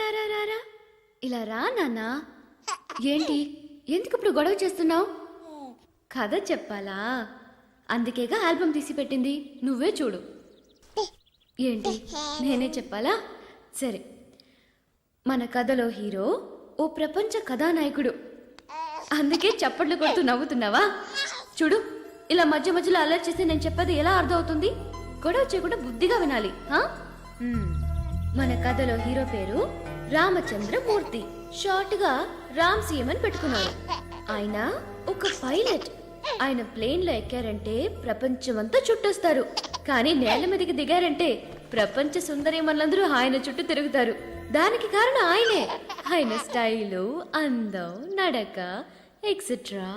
రా రా రా రా. ఇలా రా నాన్నా. ఏంటి ఎందుకు ఇప్పుడు గొడవ చేస్తున్నావు? కథ చెప్పాలా? అందుకేగా ఆల్బమ్ తీసి పెట్టింది, నువ్వే చూడు. ఏంటి నేనే చెప్పాలా? సరే, మన కథలో హీరో ఓ ప్రపంచ కథానాయకుడు. అందుకే చప్పట్లు కొడుతూ నవ్వుతున్నావా? చూడు, ఇలా మధ్య మధ్యలో అలర్ట్ చేస్తే నేను చెప్పేది ఎలా అర్థం అవుతుంది? గొడవ చేయకుండా బుద్ధిగా వినాలి. మన కథలో హీరో పేరు రామచంద్రమూర్తి. షార్ట్ గా రామ్ సీఎం అని పెట్టుకున్నారు. ఆయన ఒక పైలట్. ఆయన ప్లేన్ లో ఎక్కారంటే ప్రపంచమంతా చుట్టొస్తారు. కానీ నేల మీదకి దిగారంటే ప్రపంచ సుందరీమణులందరూ ఆయన చుట్టూ తిరుగుతారు. దానికి కారణం ఆయనే. ఆయన స్టైలు, అందం, నడక ఎక్సెట్రా.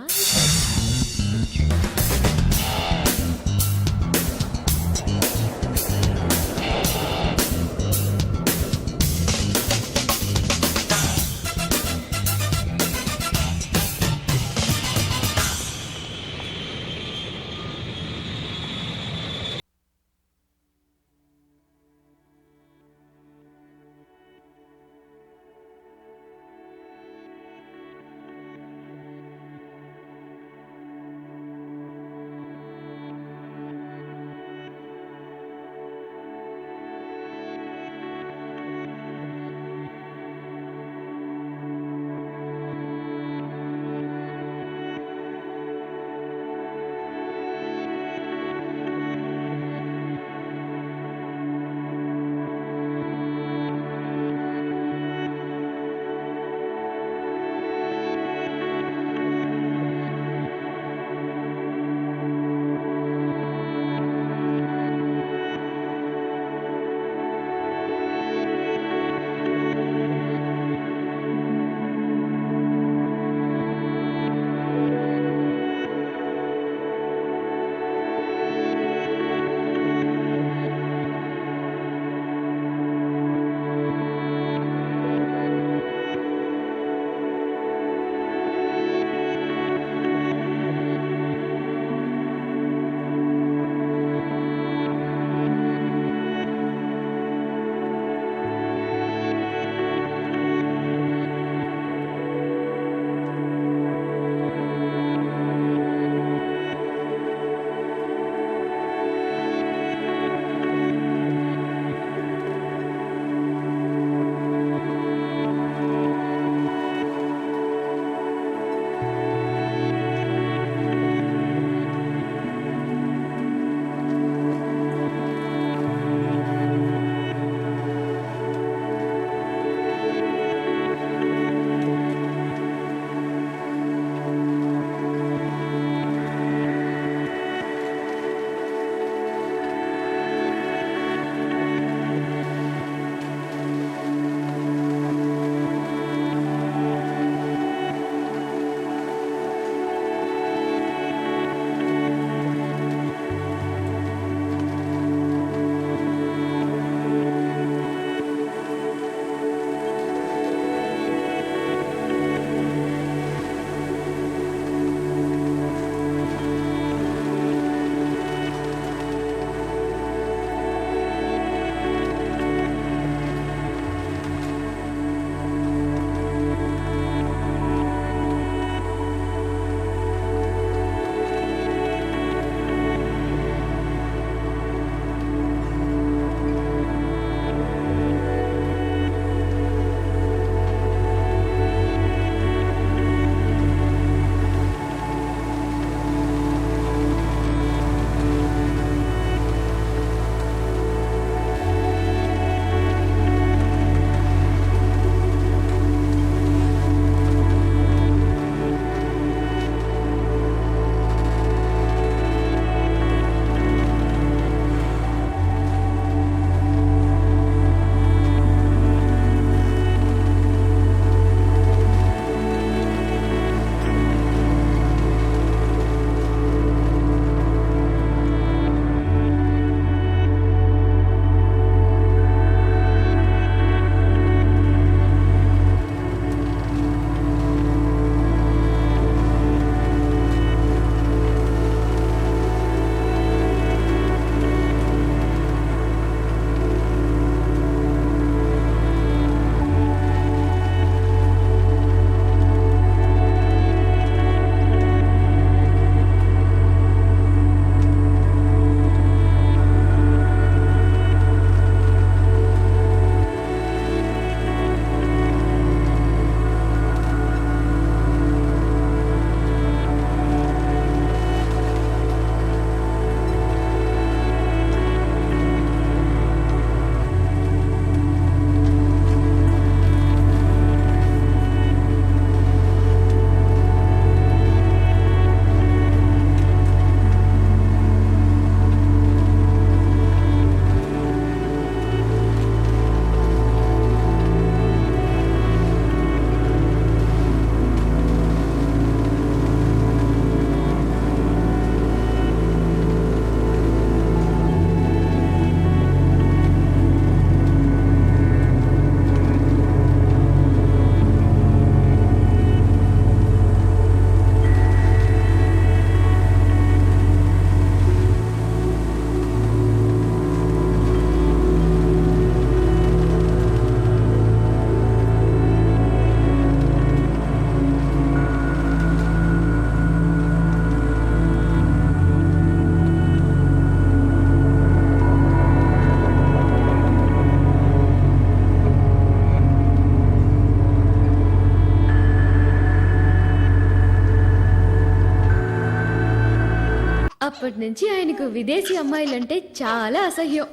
అప్పటి నుంచి ఆయనకు విదేశీ అమ్మాయిలంటే చాలా అసహ్యం.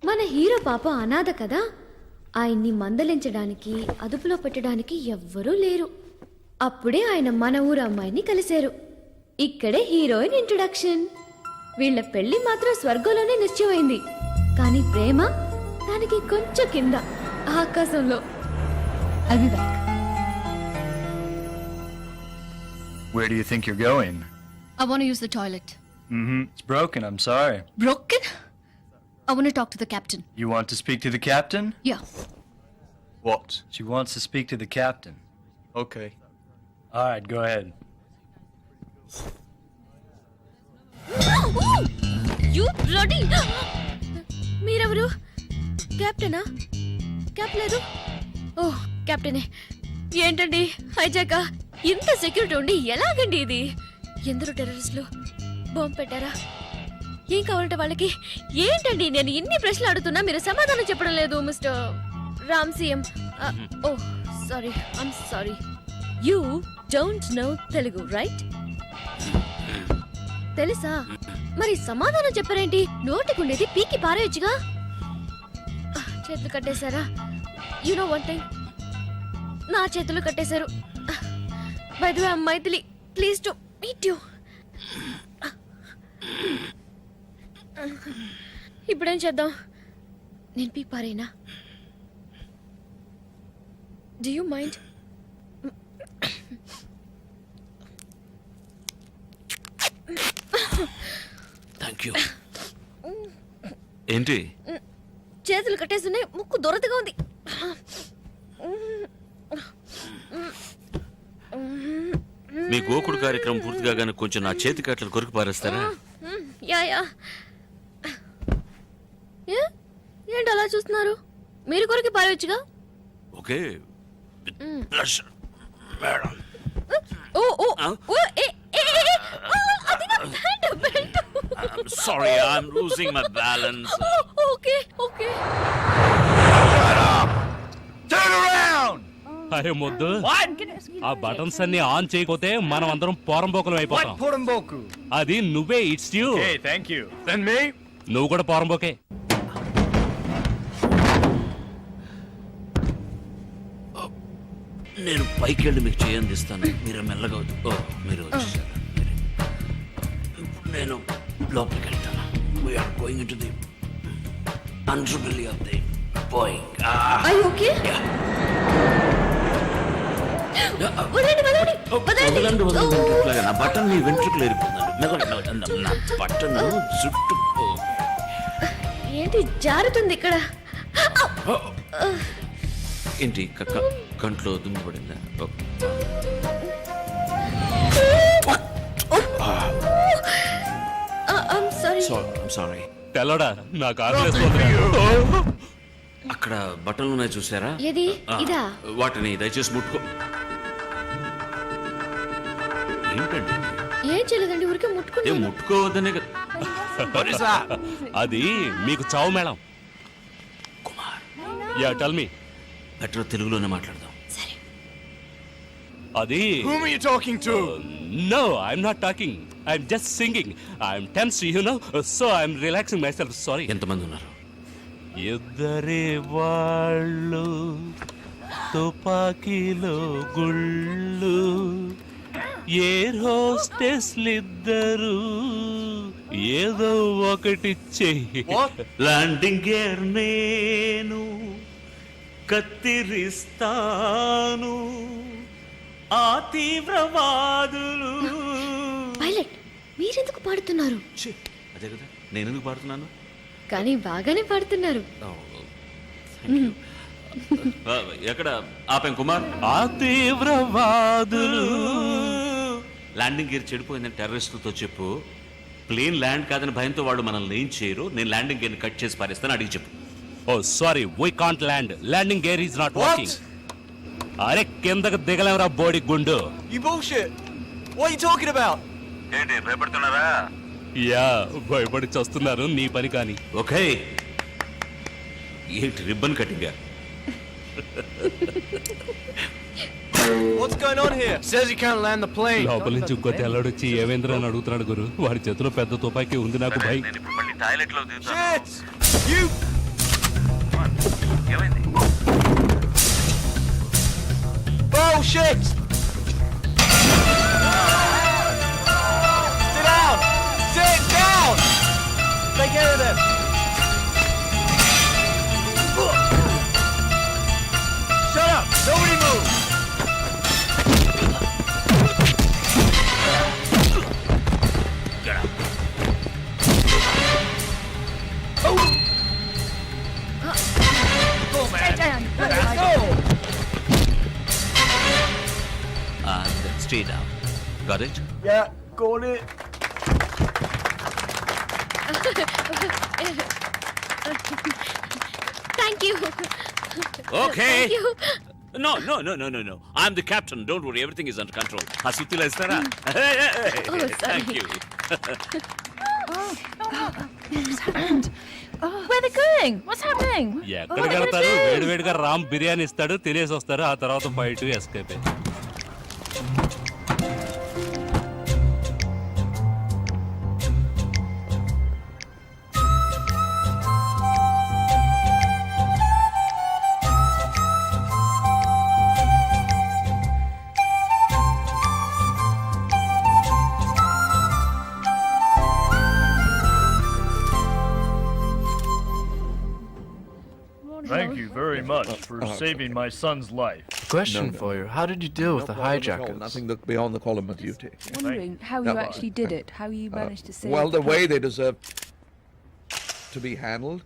మన హీరో పాప అనాథ కదా, ఆయన్ని మందలించడానికి అదుపులో పెట్టడానికి ఎవ్వరూ లేరు. అప్పుడే ఆయన మన ఊరు అమ్మాయిని కలిశారు. ఇక్కడే హీరోయిన్ ఇంట్రొడక్షన్. వీళ్ళ పెళ్లి మాత్రం స్వర్గంలోనే నిశ్చయమైంది, కానీ ప్రేమ దానికి కొంచెం కింద ఆకాశంలో. I'll be back. Where do you think you're going? I want to use the toilet. It's broken, I'm sorry. Broken? I want to talk to the captain. You want to speak to the captain? Yeah. What? She wants to speak to the captain. Okay. All right, go ahead. You bloody! మీరెవరు? కెప్టెనా? Cap లేదు. ఓహ్, కెప్టెనే. ఏంటండి హైజాక? ఇంత security ఉండి ఎలాగండి ఇది? ఎందరో టెర్రరిస్టులు bomb పెట్టారా? ఏం కావాలంటే వాళ్ళకి? ఏంటండి నేను ఇన్ని ప్రశ్నలు అడుగుతున్నా మీరు సమాధానం చెప్పడం లేదు mister Ram CM. Oh sorry, I'm sorry. You don't know Telugu right? తెలుసా? మరి సమాధానం చెప్పారేంటి? నోటికుండేది పీకి పారేయచ్చుగా. చేతులు కట్టేశారా? యు నో వన్ థింగ్, నా చేతులు కట్టేశారు. By the way I Maithili, please to meet you. ఇప్పుడేం చేద్దాం? నేను పీకి పారేనా? Do you mind? Thank you. ఏంటి చేతులు కట్టేస్తున్నాయి, ముక్కు దొరతగా ఉంది. మీ గోకుడు కార్యక్రమం పూర్తి కాగానే కొంచెం నా చేతి కట్టలు కొరికి పారేస్తారా? Yeah yeah. ఏంటి అలా చూస్తున్నారు? మీరు కొరికి పారేయచ్చుగా. Okay, pleasure madam. Oh oh oh ఏ ఏ అది నా band belt. Sorry, I'm losing my balance. Okay okay. Turn around! అరే మొద్దు, What? ఆ బటన్స్ అన్ని ఆన్ చేయకపోతే మనం అందరం పోరంబోకులం అయిపోతాం. What Porumboku? అది నువ్వే, it's you. Hey, thank you. Then me? నువ్వు కూడా పోరంబోకే. నేను పైకి వెళ్ళి మీకు చేయందిస్తాను, మీరు మెల్లగా ఓ మీరు వచ్చేసారు. ఇప్పుడు నేను లోపలికి వెళ్తాను. We're going into the underbelly of the Boeing. Are you okay? నా బటన్ నీ వెంట్రుకలు ఏరిపోయిందండి. నా బటన్ చుట్టూ ఏంటి జారుతుంది ఇక్కడ? ఏంటి కంట్లో దుమ్ము పడిందా? I'm sorry. సారీ. తెల్లడా, నాకు ఆకలేస్తుంది. అక్కడ బట్టలు ఉన్నాయి చూసారా? ఏది? ఇదా? వాటిని దయచేసి ముట్టుకో. ఏంటండి? ఏం చేయలేదండి, ఊరికే ఏం ముట్టుకున్నాను. ముట్టుకోవద్దనే కదా. అది మీకు చావు madam. Kumar, yeah tell me. Better తెలుగులోనే మాట్లాడదాం. అది Whom are you talking to? No, I'm not talking, I'm just singing. I'm tense, you know, so I'm relaxing my self. Sorry. ఎంతమంది ఉన్నారు? ఇద్దరే వాళ్ళు, తుపాకీలో గుళ్ళు, ఎయిర్ హోస్టెస్లిద్దరు, ఏదో ఒకటి చెయ్యి. ల్యాండింగ్ గేర్ నేను కత్తిరిస్తాను, ఆ తీవ్రవాదులు. పైలట్, మీరెందుకు పాడుతున్నారు? ఛీ, అదే కదా, నేను ఎందుకు పాడుతున్నాను? కానీ బాగానే పాడుతున్నారు. ఎక్కడ ఆపాం కుమార్? ఆ తీవ్రవాదులు. ల్యాండింగ్ గేర్ చెడిపోయిందని టెర్రరిస్టులతో చెప్పు. ప్లేన్ ల్యాండ్ కాదని భయంతో వాళ్ళు మనల్ని ఏం చేయరు. నేను ల్యాండింగ్ గేర్ కట్ చేసి పారేస్తాను, అడిగి చెప్పు. Oh sorry, we can't land. Landing gear is not working. అరే కిందకు దిగలేమరా బోడి గుండు. You bullshit. What are you talking about? ఏంటి భయపడుతున్నారా? యా, భయపడి చస్తున్నారు, నీ పని కాని. ఓకే, ఏంటి ribbon కటింగా? What's going on here? Says he can't land the plane. లోపల నుంచి ఇంకో తెల్లడు వచ్చి ఏవేంద్ర అని అడుగుతున్నాడు గురు. వాడి చేతిలో పెద్ద తుపాకీ ఉంది నాకు భయ్. Shit! You! Bullshit! Sit down! Sit down! Take care of them! Shut up! Nobody move! And stay down. Got it? Yeah, got it. Thank you Okay. Thank you No. I'm the captain. Don't worry. Everything is under control. ఆ సుత్తిలో ఇస్తారా? Oh, sorry. Thank you. Where are they going? What's happening? ఎక్కడికి వెళ్తారు? వేడివేడిగా రామ్ బిర్యానీ ఇస్తాడు, తినేసి వస్తారు. ఆ తర్వాత fight escape. Thank you very much for saving my son's life. Question for you. How did you deal with the hijackers? Nothing beyond the column of duty. Wondering how you actually did it, how you managed to save. Well, the way they deserve to be handled.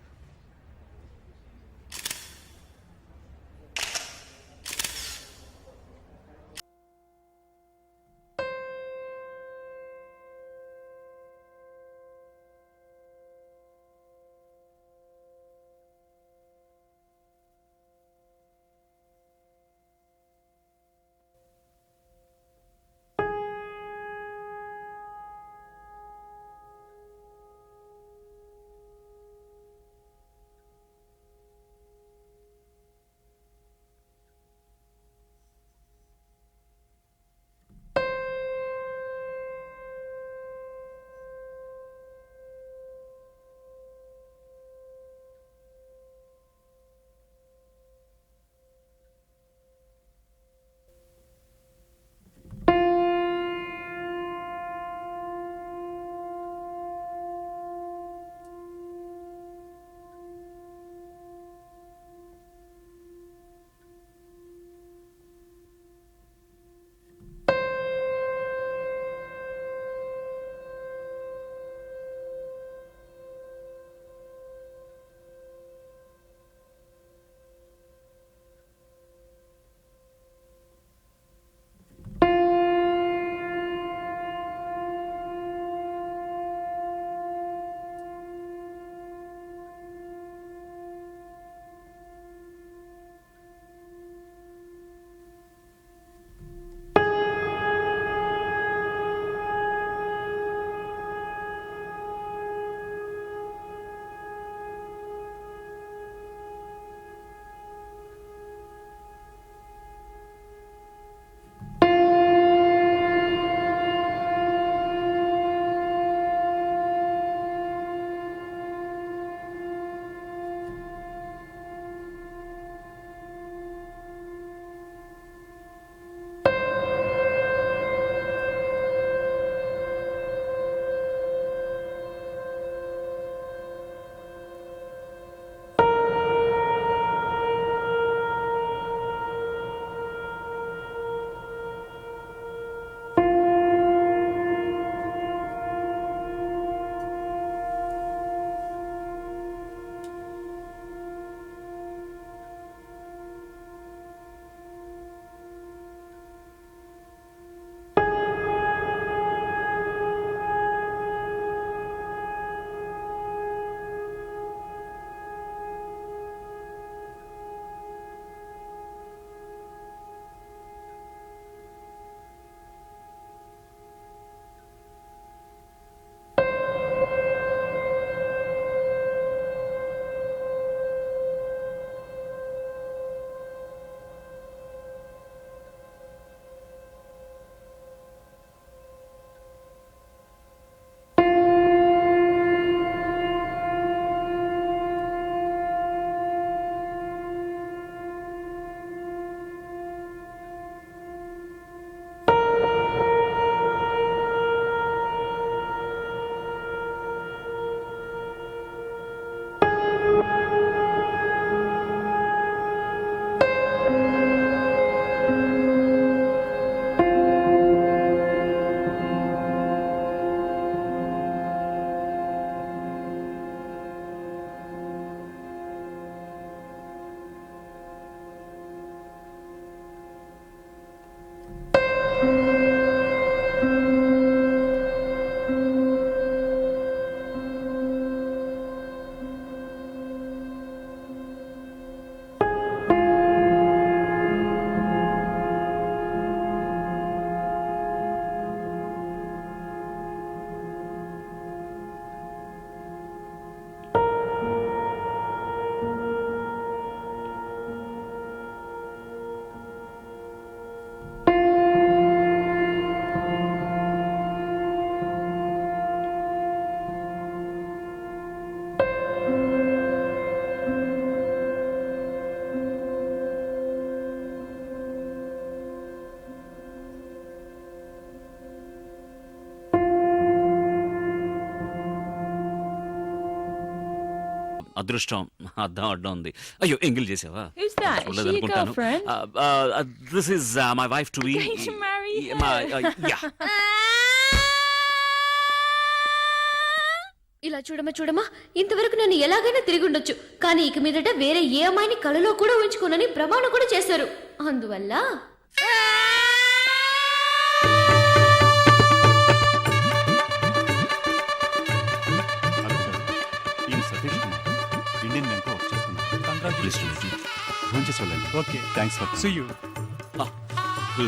అదృష్టం అద్దం అడ్డం ఉంది. అయ్యో ఎంగిల్ చేసావా? Who's that? Is she your girlfriend? This is my wife to be. Going to marry her? ఇలా చూడమా ఇంతవరకు నన్ను ఎలాగైనా తిరిగి ఉండొచ్చు, కానీ ఇక మీదట వేరే ఏ అమ్మాయిని కలలో కూడా ఉంచుకోనని ప్రమాణం కూడా చేశారు. అందువల్ల Satish Kumar Indian bank work చేస్తున్నాను. Okay thanks for see you.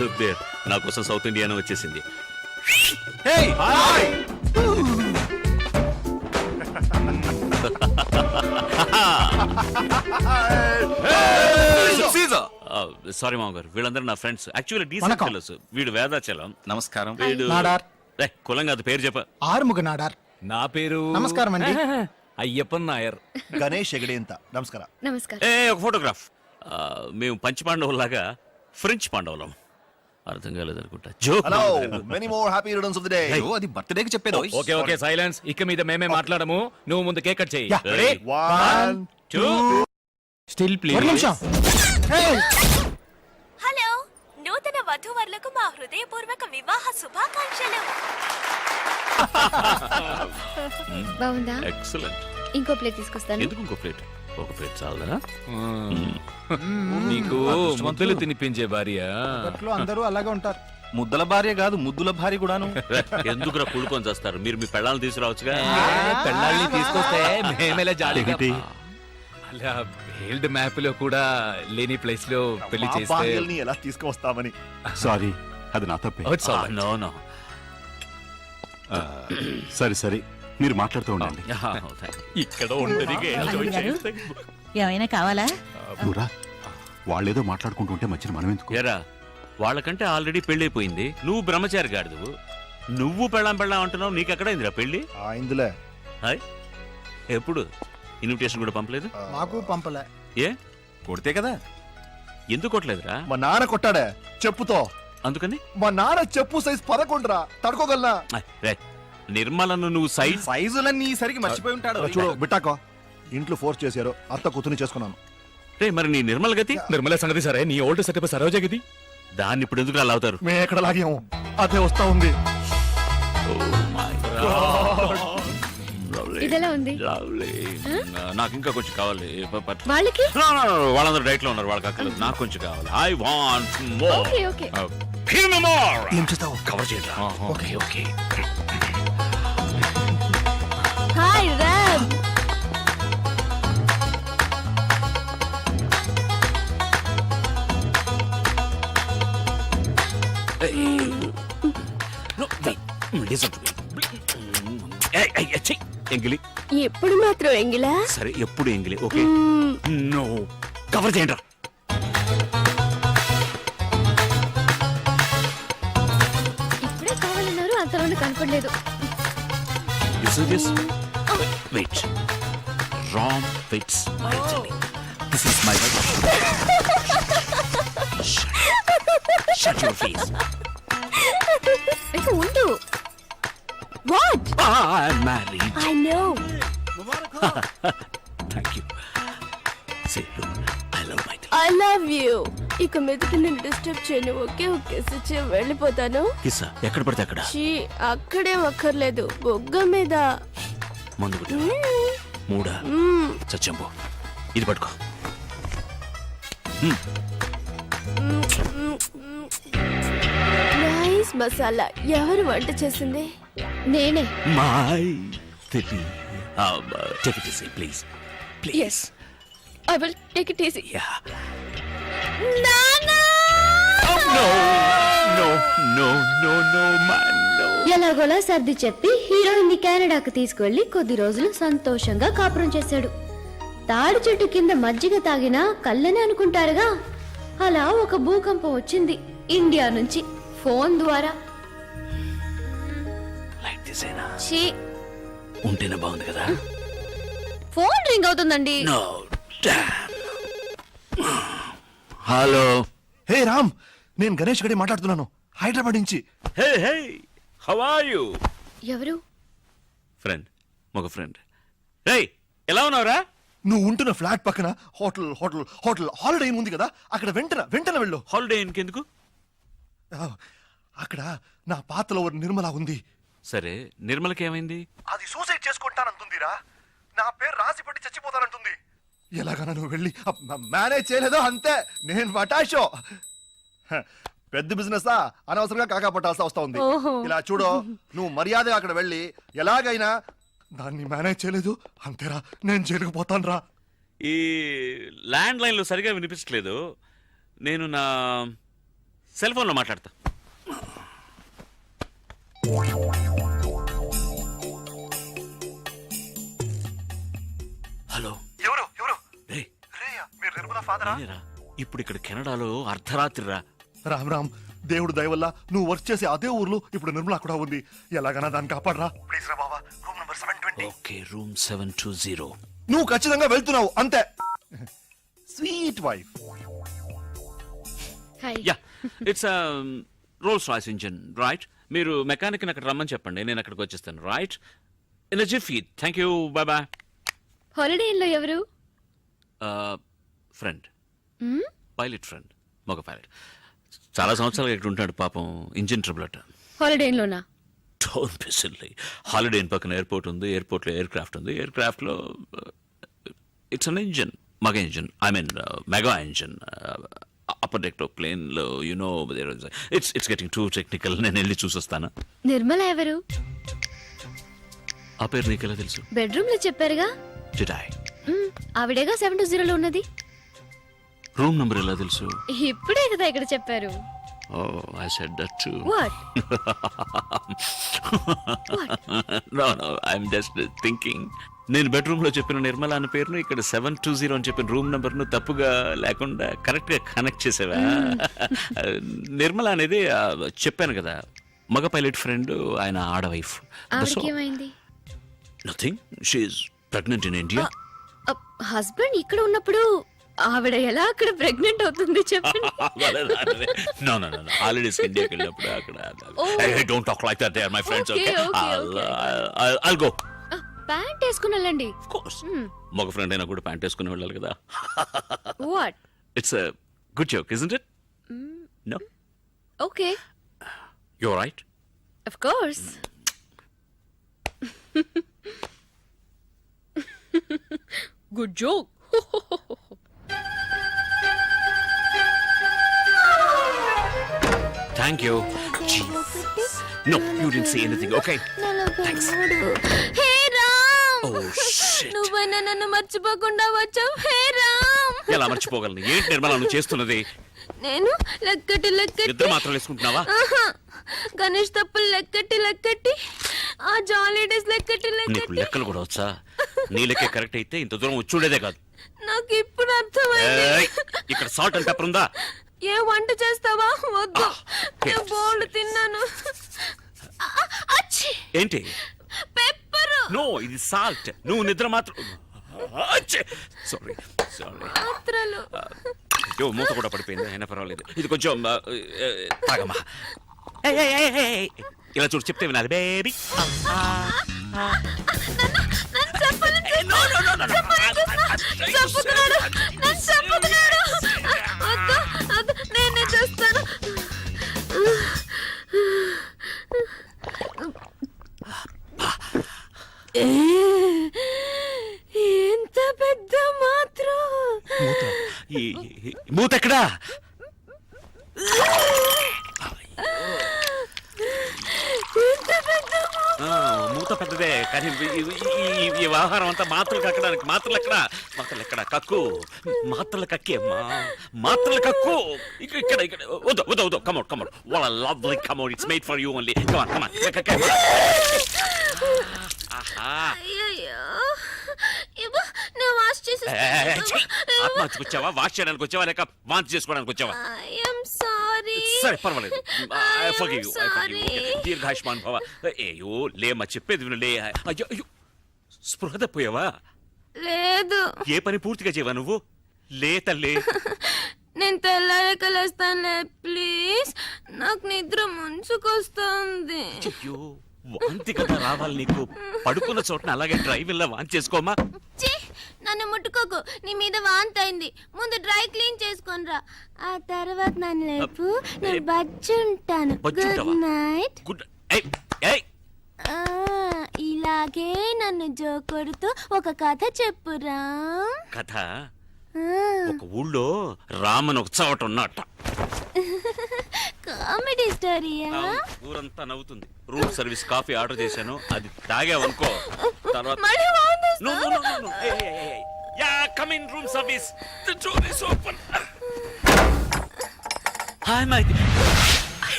Look there, నా కోసం సౌత్ ఇండియానే వచ్చేసింది. సారీ మామగారు, వీళ్ళందరూ నా ఫ్రెండ్స్. Actually decent fellows. వీడు వేదాచలం. నమస్కారం. వీడు నాడార్. కులం కాదు, పేరు చెప్ప. ఆరుముగ నాడార్. నా పేరు నమస్కారం అండి. అయ్యప్పన్ నాయర్. గణేష్ ఎగడేంత. నమస్కారం. నమస్కారం. ఒక ఫోటోగ్రాఫ్. మేము పంచ పాండవులాగా ఫ్రెంచ్ పాండవులం. అర్థం కాలేదనుకుంటా. Joke. Many more happy returns of the day. అది బర్త్డే కి చెప్పేది. Okay okay silence. ఇక మీద మేమే మాట్లాడము. నువ్వు ముందు కేక్ కట్ చేయి. 1 2 స్టిల్ ఒక ప్లీజ్. నిమిషం. హలో, నూతన వధూవరులకు మా హృదయపూర్వక వివాహ శుభాకాంక్షలు. బాగుందా? ఎక్సలెంట్. ఇంకో ప్లేట్ తీసుకొస్తాను. ఎందుకు ఇంకో ప్లేట్? ఒక ప్లేట్ చాలదా? నీకు ముద్దలు తినిపించే భార్య. అప్పట్లో అందరూ అలాగే ఉంటారు. ముద్దల భార్య కాదు, ముద్దుల భార్య కూడాను. ఎందుకురా కుళ్ళుకొని చేస్తారు? మీరు మీ పెళ్ళాలను తీసుకురావచ్చుగా. పెళ్ళాళ్ళని తీసుకొస్తే మేమెలా జాలిగా అలా హెల్డ్ మ్యాప్ లో కూడా లేని ప్లేస్ లో పెళ్లి చేస్తే భార్యల్ని ఎలా తీసుకువస్తామని. సారీ, అది నా తప్పే. No no. సరే సరే, మీరు మాట్లాడుతూ ఉండండి. ఇక్కడ ఒంటరిగా enjoy చేస్తే. ఏమైనా కావాలా? నువ్వురా, వాళ్ళేదో మాట్లాడుకుంటుంటే మధ్యన మనం ఎందుకు? ఎరా, వాళ్ళకంటే ఆల్రెడీ పెళ్ళైపోయింది. నువ్వు బ్రహ్మచారి గాడిదు. నువ్వు పెళ్ళాం అంటున్నావు. నీకెక్కడైందిరా పెళ్ళి? ఇందులే హాయ్, ఎప్పుడు? ఇన్విటేషన్ కూడా పంపలేదు? మాకు పంపలే. ఏ కొడితే కదా. ఎందుకు కొట్టలేదురా? మా నాన్న కొట్టాడే చెప్పుతో. అందుకని మా నాన్న చెప్పు సైజ్ 11 తడుకోగలనా? రే, నిర్మలను నువ్వు సైజులన్నీ సరికి మర్చిపోయి ఉంటాడు. చూడు బిట్టాకో, ఇంట్లో ఫోర్స్ చేశారు, అత్త కూతుని చేసుకున్నాను. రే, మరి నీ నిర్మల గతి? నిర్మల సంగతి సరే, నీ ఓల్డ్ సెటప్ సరోజ గది. దాన్ని ఇప్పుడు ఎందుకు అలా అవుతారు? మేము ఎక్కడ లాగాము, అదే వస్తా ఉంది. ఇదెలా ఉంది? నాకు ఇంకా కొంచెం కావాలి. వాళ్ళకి వాళ్ళందరూ డైట్ లో ఉన్నారు, వాళ్ళకి అక్కర్లేదు. నాకు కొంచెం కావాలి. I want more. Okay okay. Give me more. ఏం చేస్తావు? కవర్ చేయండి. Okay okay. హాయ్ రామ్. ఎంగిలి ఎప్పుడు మాత్రం ఎంగిలా? సరే, ఎప్పుడు ఎంగిలి. ఓకే, నో కవర్ చేయండి. ఇప్పుడే కావాలన్నారు, అంతలోనే కనపడలేదు. Wait, Ram fits my jelly. This is my shut your face. ఇక ఉండు. What? I'm married. I know. Thank you. Say, look, I love my I love you. ఇక మీదకి నేను డిస్టర్బ్ చేయను. ఓకే ఓకే సిచ్చి, వెళ్ళిపోతాను. కిస్సా ఎక్కడ పడితే అక్కడ. చీ, అక్కడే అక్కర్లేదు, బొగ్గ మీద. మందు కొట్టు. మూడా చచ్చంబో. ఇది పట్టుకో. నైస్ మసాలా. ఎవరు వంట చేసింది? నేనే. మై తిప్పి. Take it easy please. Please. I will take it easy. Ya. నానా! No no no no no man no. ఎలాగోలా సర్ది చెప్పి హీరోయిన్ ని కెనడాకు తీసుకువెళ్లి కొద్ది రోజులు సంతోషంగా కాపురం చేశాడు. తాడి చెట్టు కింద మజ్జిగ తాగినా కళ్ళని అనుకుంటారుగా, అలా ఒక భూకంపం వచ్చింది ఇండియా నుంచి ఫోన్ ద్వారా. లైక్ దిస్ ఏనా? ఛీ, ఉంటేనే బాగుంది కదా. ఫోన్ రింగ్ అవుతుందండి. నో. హలో. హే రామ్, నేను గణేష్ గడి మాట్లాడుతున్నాను, హైదరాబాద్ నుంచి. హే హే, హౌ ఆర్ యు? ఎవరు? ఫ్రెండ్, మగ ఫ్రెండ్. రేయ్, ఎలా ఉన్నావురా? నువ్వు ఉంటున్న ఫ్లాట్ పక్కన హోటల్ హాలిడే ఇన్ ఉంది కదా, అక్కడ వెంటనే వెళ్ళు. హాలిడే ఇంకెందుకు? అక్కడ నా పాతలో నిర్మల ఉంది. సరే, నిర్మలకి ఏమైంది? అది సూసైడ్ చేసుకుంటానంటుందిరా. నా పేరు రాసి పెట్టి చచ్చిపోతానంటుంది. ఎలాగైనా నువ్వు వెళ్ళి మేనేజ్ చేయలేదో అంతే, నేను పటాషో. పెద్ద బిజినెస్ అనవసరంగా కాకా పట్టాల్సి వస్తా ఉంది. ఇలా చూడు, నువ్వు మర్యాద అక్కడ వెళ్ళి ఎలాగైనా దాన్ని మేనేజ్ చేయలేదు అంతేరా, నేను జైలుకు పోతాను రా. ఈ ల్యాండ్ లైన్లో సరిగా వినిపించట్లేదు, నేను నా సెల్ ఫోన్లో మాట్లాడతా. హలో, ఎవరు రేయ్, మీరు నిర్మల ఫాదరా? నేనేరా. ఇప్పుడు ఇక్కడ కెనడాలో అర్ధరాత్రి రా. రామ్ దేవుడు దయ వల్ల నువ్వు వర్క్ చేసే అదే ఊర్లో ఇప్పుడు నిర్మల కూడా ఉంది. ఎలాగైనా దాన్ని కాపాడరా ప్లీజ్ రా బాబా. Room number 720. Okay, room 720. నువ్వు ఖచ్చితంగా వెళ్తున్నావు అంతే. Sweet wife. Hi. Ya, it's Rolls Royce engine, right? మీరు మెకానిక్ అక్కడ రమ్మని చెప్పండి, నేను అక్కడికి వచ్చేస్తాను, right? In jiffy. Thank you, bye bye. Holiday ఇన్లో ఎవరు? ఫ్రెండ్, పైలట్ ఫ్రెండ్, మగ పైలట్. చాలా సంవత్సరాలు ఇక్కడ ఉంటాడు పాపం, ఇంజిన్ ట్రబుల్ అట. హాలిడే ఇన్లోనా? Don't be silly. Holiday Inn పక్కన ఎయిర్పోర్ట్ ఉంది, ఎయిర్పోర్ట్లో ఎయిర్ క్రాఫ్ట్ ఉంది, ఎయిర్ క్రాఫ్ట్లో ఇట్స్ అన్ ఇంజిన్, మగ engine, I mean mega engine. Upper deck ప్లేన్లో you know it's getting too technical. నేను వెళ్ళి చూసొస్తాను. నిర్మల ఎవరు? ఆ పేరు నీకెలా తెలుసు? బెడ్రూమ్ లో చెప్పారుగా. Did I? ఆవిడేగా 720లో ఉన్నది. రూమ్ నంబర్ ఎలా తెలుసు? ఇప్పుడే కదా ఇక్కడ చెప్పారు. Oh, I said that too. What? No, I'm just thinking. నేను బెడ్రూమ్ లో చెప్పిన నిర్మల అనే పేరును ఇక్కడ 720 అని చెప్పిన రూమ్ నంబర్ ను తప్పుగా లేకుండా కరెక్ట్ గా కనెక్ట్ చేసేవా? నిర్మల అనేది చెప్పాను కదా, మగ పైలట్ ఫ్రెండ్, ఆయన ఆడ వైఫ్. ఆవిడకేమైంది? Nothing, she is pregnant in India. Husband ఇక్కడ ఉన్నప్పుడు ఆవిడ ఎలా అక్కడ ప్రెగ్నెంట్ అవుతుంది చెప్పండి. No, హాలిడేస్ ఇండియాకి వెళ్ళినప్పుడు అక్కడ. Hey, don't talk like that, they are my friends, okay? I'll go. Pant వేసుకుని వెళ్ళండి. Of course. మగ ఫ్రెండ్ అయినా కూడా ప్యాంట్ వేసుకుని వెళ్ళాలి కదా. What? It's a good joke, isn't it? No? Okay. You're right. Of course. Good joke. Thank you. Jesus. No, you didn't say anything, okay? Thanks. Hey Ram. Oh, shit. నువ్వైనా నన్ను మర్చిపోకుండా వచ్చావు. హే రామ్. ఎలా మర్చిపోగలను? ఏంటి నిర్మల నువ్వు చేస్తున్నది? నేను లెక్కటి ఇద్దరు మాత్రం వేసుకుంటున్నావా? గణేష్ తప్పులు లెక్కటి ఆ జాలీ డేస్ లెక్కటి నీకు లెక్కలు కూడా వచ్చా? నీ లెక్క కరెక్ట్ అయితే ఇంత దూరం వచ్చుండేదే కాదు. నాకు ఇప్పుడు అర్థమైంది. ఏయ్, ఇక్కడ సాల్ట్ అండ్ పెప్పర్ ఉందా? ఏ వంట చేస్తావా? వద్దు, నేను బోల్డ్ తిన్నాను. ఏంటి? పెప్పర్. నో, ఇది సాల్ట్. నువ్వు నిద్ర మాత్రం. సారీ. మాత్రలు. అయ్యో, మూత కూడా పడిపోయింది, అయినా పర్వాలేదు. ఇది కొంచెం తాగమ్మా. ఇలా చూడు, చెప్తే వినాలి బేబీ. నేనే చేస్తాను. ఎంత పెద్ద మాత్రం. మూత ఎక్కడా? మూత పెద్దదే, కానీ ఈ వ్యవహారం అంతా మాత్రలు కక్కడానికి. మాత్రలు ఎక్కడ? కక్కు. మాత్రలు కక్కేమ్మా, మాత్రలు కక్కు. ఇక్కడ వద్దు. Come out. What a lovely commode. It's made for you only. Come on. ఆత్మహత్యకు వచ్చావా, వాష్ చేయడానికి వచ్చావా, లేక వాంతి చేసుకోవడానికి వచ్చావా? సరే, పర్వాలేదు. దీర్ఘాయుష్మాన్ భవ. అయ్యో లేమ్మా, చెప్పేది విను. అయ్యో, స్పృహ తప్పోయావా? లేదు. ఏ పని పూర్తిగా చేయవా నువ్వు? లే తల్లి. నేను తెల్లారక లేస్తానులే, ప్లీజ్. నాకు నిద్ర ముంచుకొస్తుంది. అయ్యో, వాంతి కదా రావాలి నీకు. పడుకున్న చోటన అలాగే డ్రైవ్ ఇలా వాంతి చేసుకోమా. నన్ను ముట్టుకోకు, నీ మీద వాంతైంది. ముందు డ్రై క్లీన్ చేసుకొనిరా, ఆ తర్వాత నన్ను లేపు, నేను బజ్జుంటాను. Good night. గుడ్ ఇలాగే నన్ను జోకొడుతూ ఒక కథ చెప్పురా. కథ. ఒక ఊళ్ళో రామన్ ఒక చోట ఉన్నట్ట. కామెడీ స్టోరీయా? ఊరంతా నవ్వుతుంది. రూమ్ సర్వీస్ కాఫీ ఆర్డర్ చేశాను, అది తాగావనుకో తర్వాత మళ్ళీ వాంతేస్తా. No, no, no, no, no. Hey. Yeah, come in, room service. The door is open. Hi, my...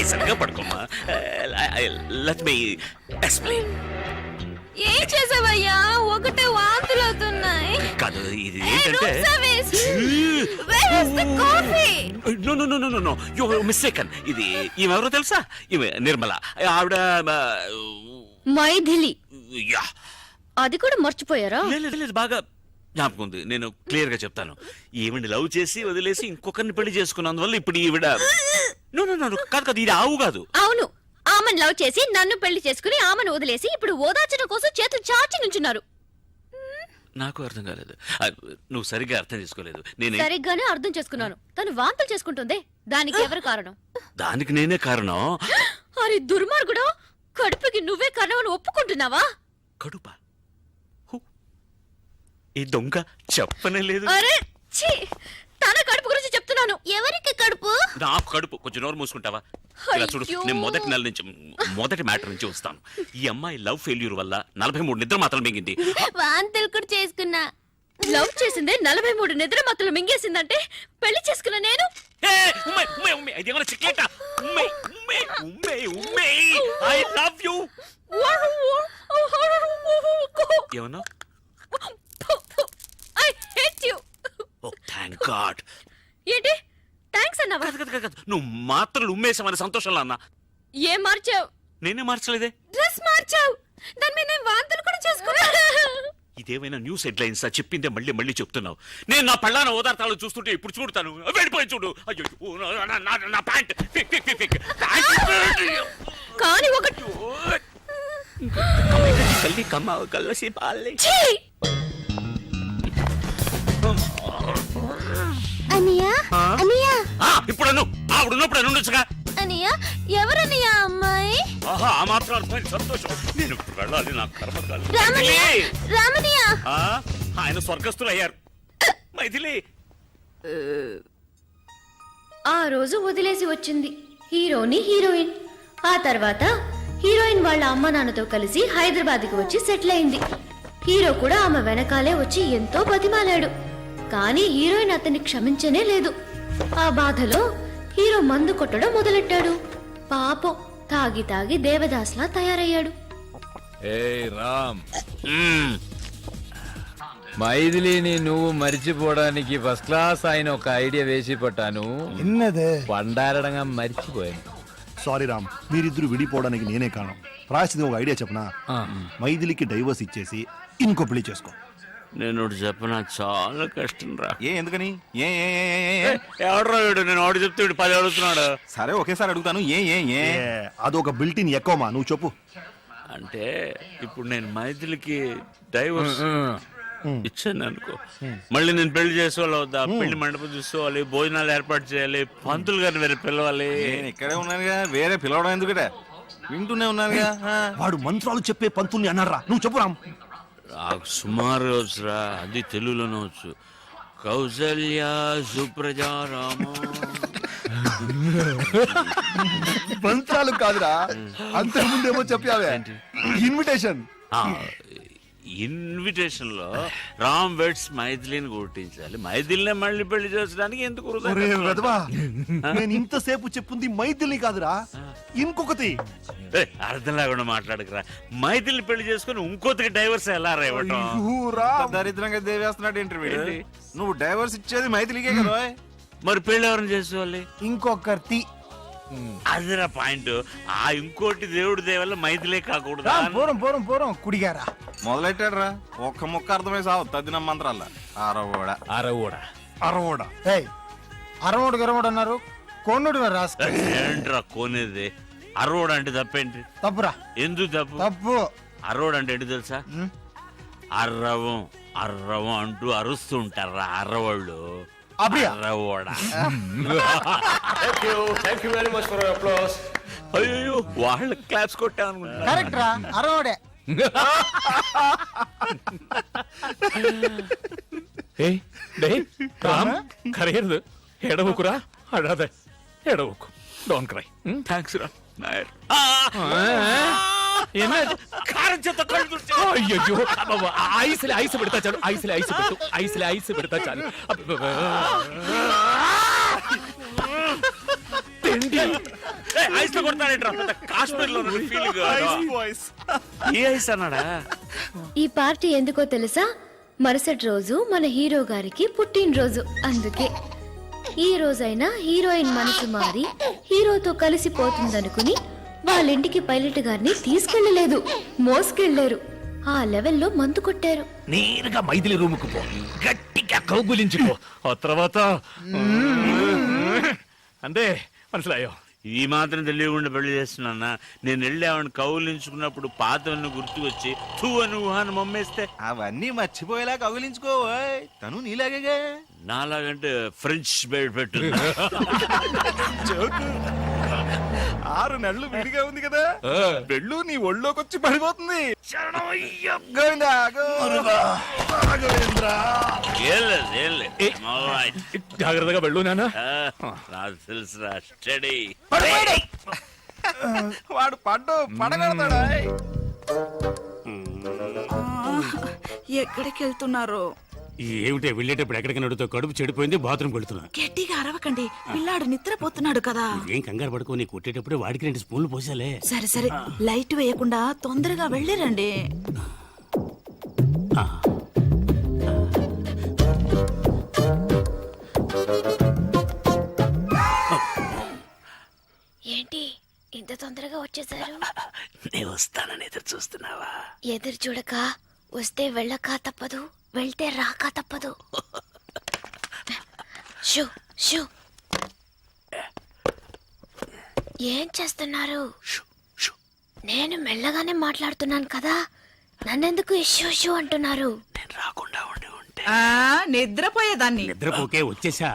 సరిగా పడుకోమ్మా. Let me explain. ఏం చేసావయ్యా? ఒకటే వాంతులు అవుతున్నాయి. కాదు, ఇది ఏంటంటే... No. You're mistaken. ఇది ఈమెవరో తెలుసా? ఈమె నిర్మల. ఆవిడ... మైథిలి. యా. అది కూడా మర్చిపోయారా? లేదు, బాగా జ్ఞాపకం ఉంది. నేను క్లియర్ గా చెప్తాను. ఈవిడ లవ్ చేసి వదిలేసి ఇంకొకరిని పెళ్లి చేసుకున్నందువల్ల ఇప్పుడు ఈవిడ... నో కాదు, ఇది ఆవు కాదు. అవును, ఆమెను లవ్ చేసి నన్ను పెళ్లి చేసుకుని ఆమెను వదిలేసి ఇప్పుడు ఓదార్చడం కోసం చేతులు చాచి నుంచున్నారు. నాకు అర్థం కాలేదు. నువ్వు సరిగ్గా అర్థం చేసుకోలేదు. నేను సరిగ్గానే అర్థం చేసుకున్నాను. తను వాంతులు చేసుకుంటుంది. దానికి ఎవరు కారణం? దానికి నేనే కారణం. అరే దుర్మార్గుడు, కడుపుకి నువ్వే కారణం అని ఒప్పుకుంటున్నావా? కడుప? ఈ దొంగ చెప్పనే లేదు. అరే ఛీ, తన కడుపు గురించి చెప్తున్నాను. ఎవరికి కడుపు? నాకు కడుపు. కొంచెం నోరు మూసుకుంటావా? ఇలా చూడు, అయ్యో. నేను మొదటి మ్యాటర్ నుంచి వస్తాను. ఈ అమ్మాయి లవ్ ఫెయిల్యూర్ వల్ల 43 నిద్ర మాత్రం మింగింది. వాంతులు కూడా చేసుకున్నా. లవ్ చేసిందే 43 నిద్ర మత్తులు మింగేసిందంటే పెళ్లి చేసుకున్న నేను... ఇదేమన్నా చిక్లేట? I love you. ఏమన్నా? I hate you. Oh, thank God. ఏంటి థ్యాంక్స్ అన్నావా? కాదు. నువ్వు మాత్రలు ఉమ్మేసామని సంతోషంలో అన్నా. ఏం మార్చావు? నేనే మార్చలేదే. డ్రెస్ మార్చావు. దాని మీద నేను వాంతులు కూడా చేసుకున్నా. ఇదేమైనా న్యూస్ హెడ్లైన్స్ చెప్పిందే మళ్ళీ చెప్తున్నావు. నేను నా పళ్ళాన ఓదార్తాలు చూస్తుంటే ఇప్పుడు చూడతాను. వెళ్ళిపోయి చూడు. అయ్యో నా ప్యాంట్ కానీ ఒకటి కల్లి కమ్మ కల్లసి పాలే. అనియా అనియా ఇప్పుడు ఆవిడున్నప్పుడు ఉండొచ్చుగా. అనియా ఎవరనియా అమ్మాయి? ఆహా, ఆ మాత్రం అర్థమైంది. సంతోషం. నేను ఇప్పుడు వెళ్ళాలి, నా కర్మకాలి. రామనియా ఆయన స్వర్గస్థులు అయ్యారు. మైథిలి ఆ రోజు వదిలేసి వచ్చింది హీరోని హీరోయిన్. ఆ తర్వాత హీరోయిన్ వాళ్ళ అమ్మ నాన్నతో కలిసి హైదరాబాద్కి వచ్చి సెటిల్ అయింది. హీరో కూడా ఆమె వెనకాలే వచ్చి ఎంతో బతిమాలాడు. కానీ హీరోయిన్ అతన్ని క్షమించనే లేదు. ఆ బాధలో హీరో మందు కొట్టడం మొదలెట్టాడు. పాపం తాగి దేవదాస్లా తయారయ్యాడు. రామ్, మైథిలిని నువ్వు మర్చిపోవడానికి ఫస్ట్ క్లాస్ ఆయన ఒక ఐడియా వేసి పట్టాను. పండారడంగా మర్చిపోయాను. సారీ రామ్, మీరిద్దరు విడిపోవడానికి నేనే కారణం. ప్రాయశ్చితం ఒక ఐడియా చెప్పనా? మైథిలికి డైవర్స్ ఇచ్చేసి ఇంకో పెళ్లి చేసుకో. నేను చెప్పనా, చాలా కష్టం రా. ఎందుకని? ఎవడరా వీడు? నేను ఆడు చెప్తే వీడు 10 అడుగుతున్నాడు. సరే ఒకేసారి అడుగుతాను. అదొక బిల్టిన్ ఎక్కువమా, నువ్వు చెప్పు. అంటే ఇప్పుడు నేను మైథిలికి డైవర్స్ ఇచ్చాను అనుకో, మళ్ళీ నేను పెళ్లి చేసుకోవాలి వద్దా? పెళ్లి మండపం చూసుకోవాలి, భోజనాలు ఏర్పాటు చేయాలి, పంతులు గారిని వేరే పిలవాలి. నేను ఇక్కడే ఉన్నానుగా, వేరే పిలవడం ఎందుకట? వింటూనే ఉన్నానుగా. వాడు మంత్రాలు చెప్పే పంతుల్ని అన్నారా? నువ్వు చెప్పు రామ్. నాకు సుమారు వచ్చురా, అది తెలుగులోనే వచ్చు. కౌసల్య సుప్రజా రామ. మంత్రాలు కాదురా, అంతకుముందేమో చెప్పావే ఇన్విటేషన్. ఇన్విటేషన్ లో రామ్ వెడ్స్ మైథిలిని గుర్తించాలి. మైథిలిని మళ్ళీ పెళ్లి చేసడానికి ఎందుకు? నేను ఇంతసేపు చెప్పుంది మైథిలిని కాదురా, ఇంకొకటి. అర్థం లేకుండా మాట్లాడకరా. మైథిలిని పెళ్లి చేసుకుని ఇంకొకటికి డైవర్స్ ఎలా రేవటం? దరిద్రంగా దేవేస్తున్నాడు ఇంటర్వ్యూ. నువ్వు డైవర్స్ ఇచ్చేది మైథిలికే కదా, మరి పెళ్లి ఎవరిని చేసుకోవాలి? ఇంకొకటి. అదిరా పాయింట్. ఆ ఇంకోటి దేవుడి దేవల్ల మైథిలే కాకూడదు. పూరం కుడిగారా మొదలెట్టాడు రా. ఒక్క ముక్క అర్థమై సావు తద్దిన మంత్రాల. అరవోడ గరవోడు అన్నారు. కోనుడు ఏంట్రా కోనేది? అరవోడు అంటే తప్పేంటి? తప్పురా. ఎందుకు తప్పు? తప్పు. అరవోడు అంటే ఏంటి తెలుసా? అర్రవం. అర్రవ అంటూ అరుస్తుంటారా అర్రవాళ్ళు అబ్రియా? అర్రవోడా Thank you very much for your applause. అయ్యో వాళ్ళ క్లాప్స్ కొట్టాను కరెక్ట్ రా అరవడే. ఏయ్, డేయ్, రామ్, కరగదు. ఎడవకురా, అడాదే, ఎడవకు. Don't cry. థ్యాంక్స్ రా నాయర్ కారం చేత అయ్యో ఐస్ పెడతా చాలు, ఐస్ పెడతా చాలు. తిండి ఐస్ లో కొడతానేట్రా కాశ్మీర్ లో ఫీలింగ్ ఏ ఐస్ అన్నాడా ఈ పార్టీ ఎందుకో తెలుసా? మరుసటి రోజు మన హీరో గారికి పుట్టినరోజు. అందుకే ఈ రోజైనా హీరోయిన్ మనసు మారి హీరోతో కలిసిపోతుందనుకుని వాళ్ళ ఇంటికి పైలట్ గారిని తీసుకెళ్లలేదు, మోసుకెళ్లారు. ఆ లెవెల్లో మందు కొట్టారు. నేరుగా మైథిలి రూముకు పో, గట్టిగా కౌగులించుకో. ఆ తర్వాత అంతే, మనసులాయో. ఈ మాత్రం తెలియకుండా పెళ్లి చేస్తున్నా. నేను వెళ్ళామని కౌలించుకున్నప్పుడు పాతవన్నీ గుర్తు వచ్చి తూ అని ఊహాన్ని మమ్మేస్తే అవన్నీ మర్చిపోయేలా కౌగిలించుకోవోయ్. తను నీలాగే. నాలాగంటే ఫ్రెంచ్ బెడ్ పెట్టు 6 నెలలు విడిగా ఉంది కదా, పెళ్ళు నీ ఒళ్ళోకి వచ్చి పడిపోతుంది. గోవిందా, గోవింద్రా. జాగ్రత్తగా వెళ్ళు నాన్న. నాకు తెలుసురా స్టడీ. వాడు పడగడతాడా? ఎక్కడికి వెళ్తున్నారు? ఏమిటే వెళ్ళేటప్పుడు ఎక్కడికి నడుతో కడుపు చెడిపోయింది, బాత్రూమ్ వెళ్తున్నా. గట్టిగా అరవకండి, పిల్లాడు నిద్రపోతున్నాడు కదా. ఏం కంగారు పడుకో, నీ కొట్టేటప్పుడే వాడికి 2 స్పూన్లు పోసాలే. సరే సరే, లైట్ వేయకుండా తొందరగా వెళ్ళిరండి. ఏంటి ఇంత తొందరగా వచ్చేసారు? నేను వస్తానని ఎదురు చూస్తున్నావా? ఎదురు చూడక వస్తే వెళ్ళక తప్పదు, వెళ్తే రాక తప్పదు. Shoe shoe. ఏం చేస్తున్నారు? నేను మెల్లగానే మాట్లాడుతున్నాను కదా, నన్నెందుకు షూ షూ అంటున్నారు? నేను రాకుండా ఉండి ఉంటే నిద్రపోయేదాన్ని. నిద్రపోకే వచ్చేసా.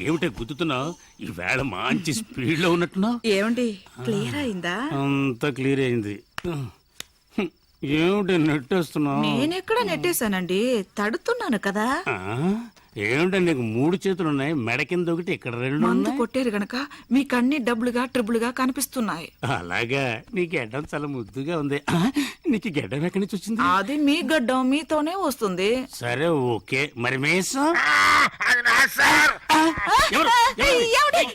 ఏమిటే గుద్దుతున్నావు? ఈ వేళ మంచి స్పీడ్ లో ఉన్నట్టున్నావు. ఏమండి, క్లియర్ అయిందా? అంతా క్లియర్ అయింది. ఏమిటి నెట్టేస్తున్నావు? నేనెక్కడ నెట్టేశానండి, తడుతున్నాను కదా. ఏమిటంటే నీకు 3 చేతులు ఉన్నాయి, మెడ కింద ఒకటి, ఇక్కడ 2 మందు ఉన్నాయి. కొట్టారు గనక మీకు అన్ని డబ్బులుగా ట్రిబుల్గా కనిపిస్తున్నాయి. అలాగా, నీ గెడ్డం చాలా ముద్దుగా ఉంది. నీకు ఈ గెడ్డం ఎక్కడి నుంచి వచ్చింది? అది మీ గడ్డం మీతోనే వస్తుంది. సరే ఓకే, మరి మేసం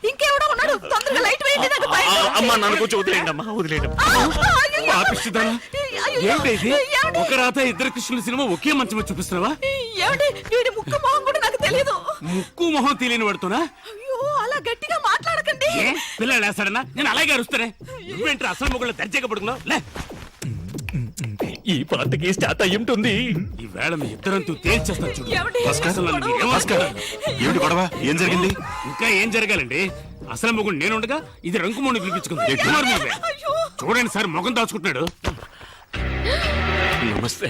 ఇంకెవడో ఉన్నాడు, తొందరగా లైట్ వేయండి. నాకు భయం వేస్తుంది. అమ్మా నన్ను కొంచెం వదిలేయండి అమ్మా, వదిలేయండి. ఏంటి ఒక రాత 2 కృష్ణుల సినిమా ఒకే మంచం చూపిస్తున్నావా? ఏమండి, వీడి ముక్కు మొహం కూడా నాకు తెలియదు. ముక్కు మొహం తెలియని పడుతున్నా? అయ్యో, అలా గట్టిగా మాట్లాడకండి. పిల్లలు వేస్తాడన్నా, నేను అలాగే అరుస్తానే. నువ్వేంటి అసలు మొగుళ్ళ దర్జాగా పడుకున్నావు? లే, ఈ పాటకి స్టార్ట్ అయ్యి ఉంటుంది. ఈ వేళ మీ ఇద్దరంతూ తేల్చేస్తాను చూడు. ఏమండి? అసలు నన్ను ఏమిటి గొడవ? ఏం జరిగింది? ఇంకా ఏం జరగాలండి? అసలు మొగుడు నేనుండగా ఇది రంకుమోని పిలిపించుకుంది. చూడండి సార్, మొగం దాచుకుంటున్నాడు. నమస్తే.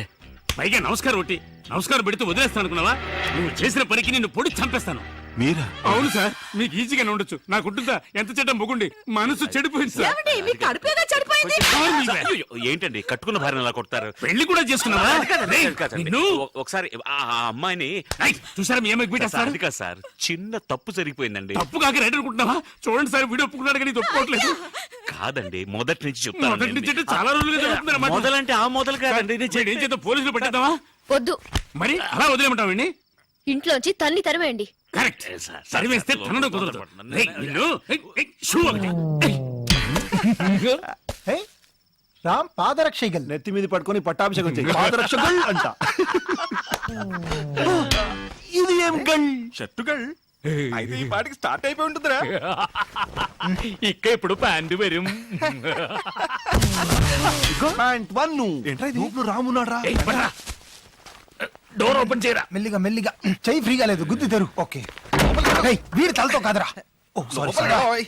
పైగా నమస్కారం ఒకటి, నమస్కారం పెడితే వదిలేస్తాను అనుకున్నావా? నువ్వు చేసిన పనికి నిన్ను పొడి చంపేస్తాను. మీరా? అవును సార్, మీకు ఈజీగానే ఉండొచ్చు. నాకుంటుందా? ఎంత చెడ్డ మొగుండి, మనసు చెడిపోయింది సార్. ఏమండి, మీ కడుపేగా చెడిపోయింది. అయ్యో, ఏంటండి కట్టుకున్న భార్యను అలా కొడతారు? పెళ్లి కూడా చేసుకున్నావా? రేయ్, నిన్ను. ఒకసారి ఆ అమ్మాయిని రేయ్, చూసారా మీ అమ్మాయికి బీటేస్తాడు? అది కాదు సార్, చిన్న తప్పు జరిగిపోయిందండి. తప్పు కాక రైట్ అనుకుంటున్నావా? చూడండి సార్, వీడియో ఒప్పుకున్నాడు కానీ ఇది ఒప్పుకోవట్లేదు. కాదండి, మొదటి నుంచి మొదటి నుంచి చెప్తాను. అంటే చాలా రోజులుగా జరుగుతుందన్నమాట. మొదలంటే ఆ మొదలు కాదండి. వీడు ఏం చేద్దాం, పోలీసులు పెట్టేద్దామా? వద్దు, మరి అలా వదిలేమంటావు వీడిని? ఇంట్లోంచి తన్ని తరివేయండి. కరెక్ట్, సరివేస్తే తనను కుదరదు. రేయ్, నిన్ను. ఏయ్, ఏయ్, షూ ఒకటి. ఏయ్. రామ్ పాదరక్షగల్ నెత్తి మీద పట్టుకొని పట్టాభిషేకం చెయ్యి. పాదరక్షగల్ అంట. ఇది ఏం గల్? షర్టుగల్. అయితే ఈ పాటికి స్టార్ట్ అయిపోయి ఉంటుందిరా. ఇక్క ఇప్పుడు ప్యాంటు వരും. పాయింట్ 1. ఏంట్రా ఇది? లోపల రామున్నాడ్రా. డోర్ ఓపెన్ చేయరా. మెల్లిగా మెల్లిగా, చెయ్యి ఫ్రీగా లేదు, గుద్ది తెరు. ఓకే, ఏయ్, వీడి తలతో కాదురా. ఓ సారీ సారీ.